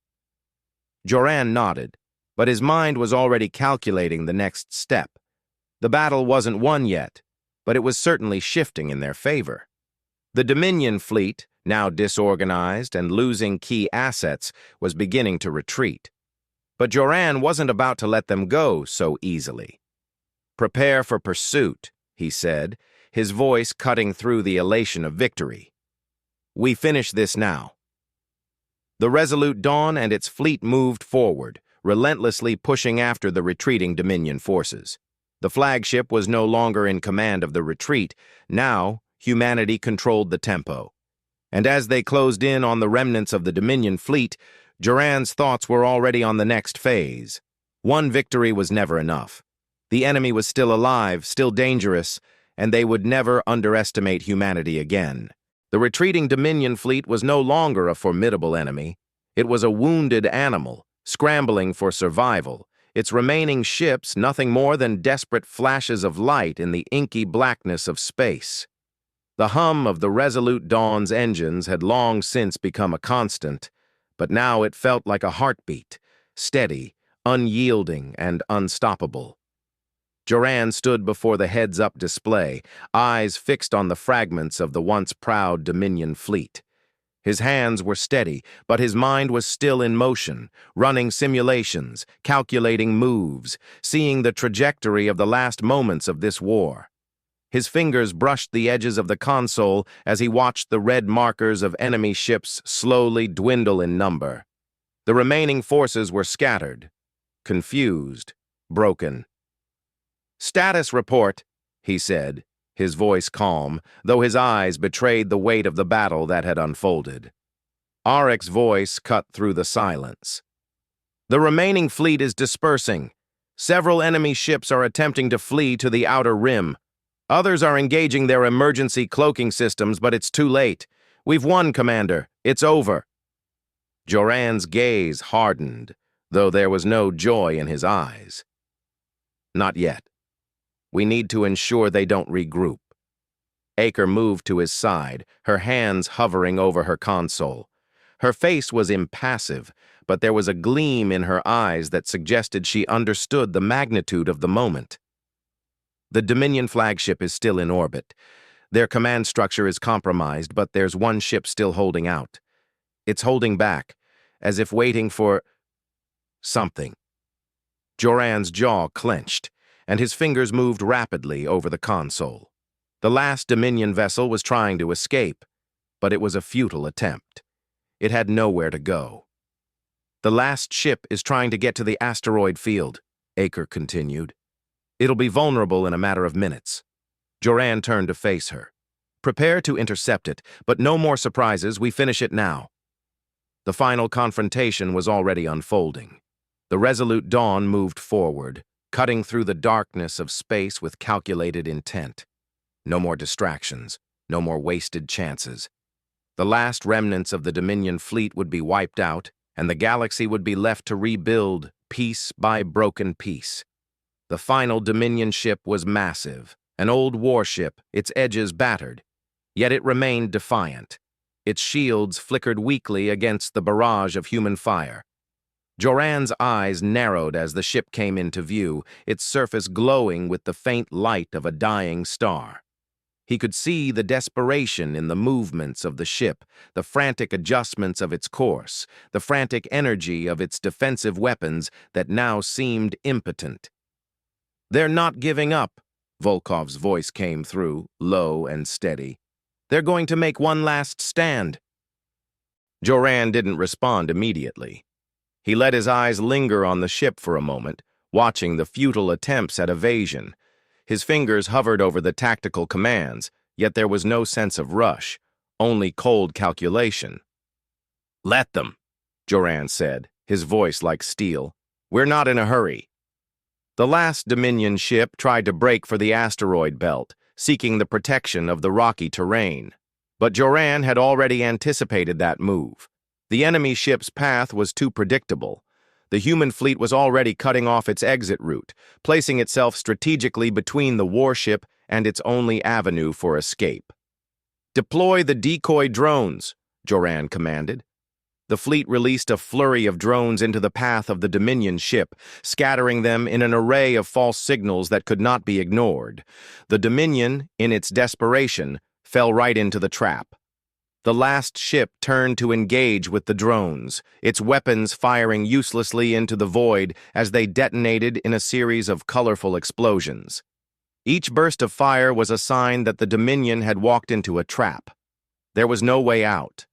Joran nodded, but his mind was already calculating the next step. The battle wasn't won yet, but it was certainly shifting in their favor. The Dominion fleet, now disorganized and losing key assets, was beginning to retreat. But Joran wasn't about to let them go so easily. "Prepare for pursuit," he said, his voice cutting through the elation of victory. "We finish this now." The resolute Dawn and its fleet moved forward, relentlessly pushing after the retreating Dominion forces. The flagship was no longer in command of the retreat. Now, humanity controlled the tempo. And as they closed in on the remnants of the Dominion fleet, Joran's thoughts were already on the next phase. One victory was never enough. The enemy was still alive, still dangerous, and they would never underestimate humanity again. The retreating Dominion fleet was no longer a formidable enemy. It was a wounded animal, scrambling for survival, its remaining ships nothing more than desperate flashes of light in the inky blackness of space. The hum of the resolute Dawn's engines had long since become a constant, but now it felt like a heartbeat, steady, unyielding, and unstoppable. Joran stood before the heads-up display, eyes fixed on the fragments of the once proud Dominion fleet. His hands were steady, but his mind was still in motion, running simulations, calculating moves, seeing the trajectory of the last moments of this war. His fingers brushed the edges of the console as he watched the red markers of enemy ships slowly dwindle in number. The remaining forces were scattered, confused, broken. "Status report," he said, his voice calm, though his eyes betrayed the weight of the battle that had unfolded. Arek's voice cut through the silence. "The remaining fleet is dispersing. Several enemy ships are attempting to flee to the outer rim. Others are engaging their emergency cloaking systems, but it's too late. We've won, Commander. It's over. Joran's gaze hardened, though there was no joy in his eyes. Not yet. We need to ensure they don't regroup. Aker moved to his side, her hands hovering over her console. Her face was impassive, but there was a gleam in her eyes that suggested she understood the magnitude of the moment. The Dominion flagship is still in orbit. Their command structure is compromised, but there's one ship still holding out. It's holding back, as if waiting for something. Joran's jaw clenched, and his fingers moved rapidly over the console. The last Dominion vessel was trying to escape, but it was a futile attempt. It had nowhere to go. The last ship is trying to get to the asteroid field, Aker continued. It'll be vulnerable in a matter of minutes. Joran turned to face her. Prepare to intercept it, but no more surprises, we finish it now. The final confrontation was already unfolding. The resolute Dawn moved forward, cutting through the darkness of space with calculated intent. No more distractions, no more wasted chances. The last remnants of the Dominion fleet would be wiped out, and the galaxy would be left to rebuild piece by broken piece. The final Dominion ship was massive, an old warship, its edges battered. Yet it remained defiant. Its shields flickered weakly against the barrage of human fire. Joran's eyes narrowed as the ship came into view, its surface glowing with the faint light of a dying star. He could see the desperation in the movements of the ship, the frantic adjustments of its course, the frantic energy of its defensive weapons that now seemed impotent. "They're not giving up," Volkov's voice came through, low and steady. "They're going to make one last stand." Joran didn't respond immediately. He let his eyes linger on the ship for a moment, watching the futile attempts at evasion. His fingers hovered over the tactical commands, yet there was no sense of rush, only cold calculation. "Let them," Joran said, his voice like steel. "We're not in a hurry." The last Dominion ship tried to break for the asteroid belt, seeking the protection of the rocky terrain. But Joran had already anticipated that move. The enemy ship's path was too predictable. The human fleet was already cutting off its exit route, placing itself strategically between the warship and its only avenue for escape. "Deploy the decoy drones," Joran commanded. The fleet released a flurry of drones into the path of the Dominion ship, scattering them in an array of false signals that could not be ignored. The Dominion, in its desperation, fell right into the trap. The last ship turned to engage with the drones, its weapons firing uselessly into the void as they detonated in a series of colorful explosions. Each burst of fire was a sign that the Dominion had walked into a trap. There was no way out.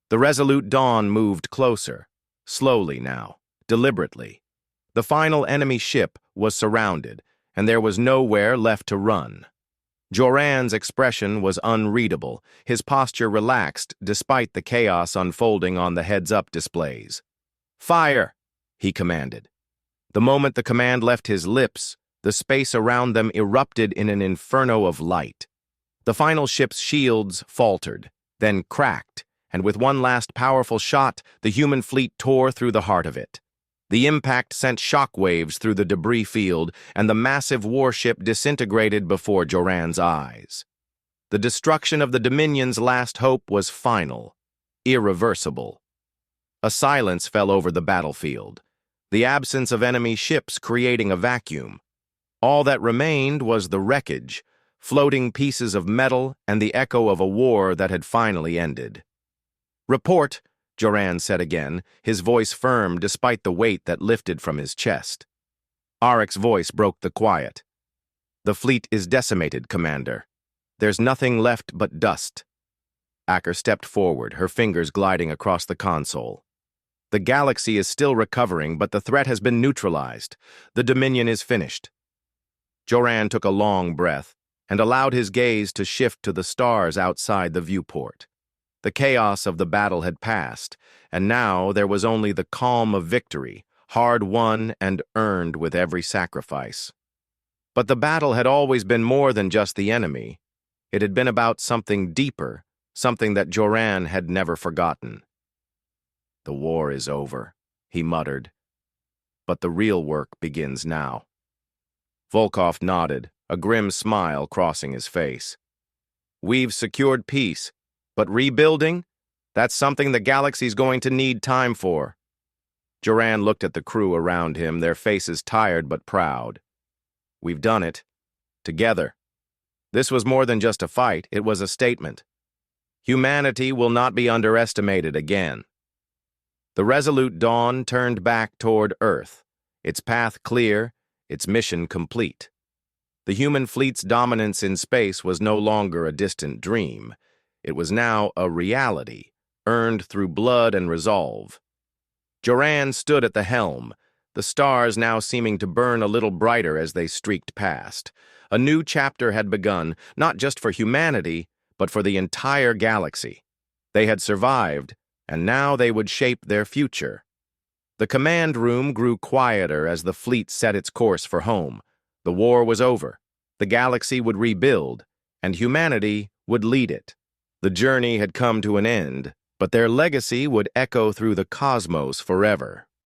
The resolute Dawn moved closer, slowly now, deliberately. The final enemy ship was surrounded, and there was nowhere left to run. Joran's expression was unreadable, his posture relaxed despite the chaos unfolding on the heads-up displays. "Fire!" he commanded. The moment the command left his lips, the space around them erupted in an inferno of light. The final ship's shields faltered, then cracked, and with one last powerful shot, the human fleet tore through the heart of it. The impact sent shockwaves through the debris field, and the massive warship disintegrated before Joran's eyes. The destruction of the Dominion's last hope was final, irreversible. A silence fell over the battlefield, the absence of enemy ships creating a vacuum. All that remained was the wreckage, floating pieces of metal and the echo of a war that had finally ended. "Report," Joran said again, his voice firm despite the weight that lifted from his chest. Arek's voice broke the quiet. "The fleet is decimated, Commander. There's nothing left but dust." Aker stepped forward, her fingers gliding across the console. "The galaxy is still recovering, but the threat has been neutralized. The Dominion is finished." Joran took a long breath and allowed his gaze to shift to the stars outside the viewport. The chaos of the battle had passed, and now there was only the calm of victory, hard won and earned with every sacrifice. But the battle had always been more than just the enemy. It had been about something deeper, something that Joran had never forgotten. "The war is over," he muttered. "But the real work begins now." Volkov nodded, a grim smile crossing his face. "We've secured peace, but rebuilding? That's something the galaxy's going to need time for." Joran looked at the crew around him, their faces tired but proud. "We've done it. Together." This was more than just a fight, it was a statement. Humanity will not be underestimated again. The resolute Dawn turned back toward Earth, its path clear, its mission complete. The human fleet's dominance in space was no longer a distant dream. It was now a reality, earned through blood and resolve. Joran stood at the helm, the stars now seeming to burn a little brighter as they streaked past. A new chapter had begun, not just for humanity, but for the entire galaxy. They had survived, and now they would shape their future. The command room grew quieter as the fleet set its course for home. The war was over. The galaxy would rebuild, and humanity would lead it. The journey had come to an end, but their legacy would echo through the cosmos forever.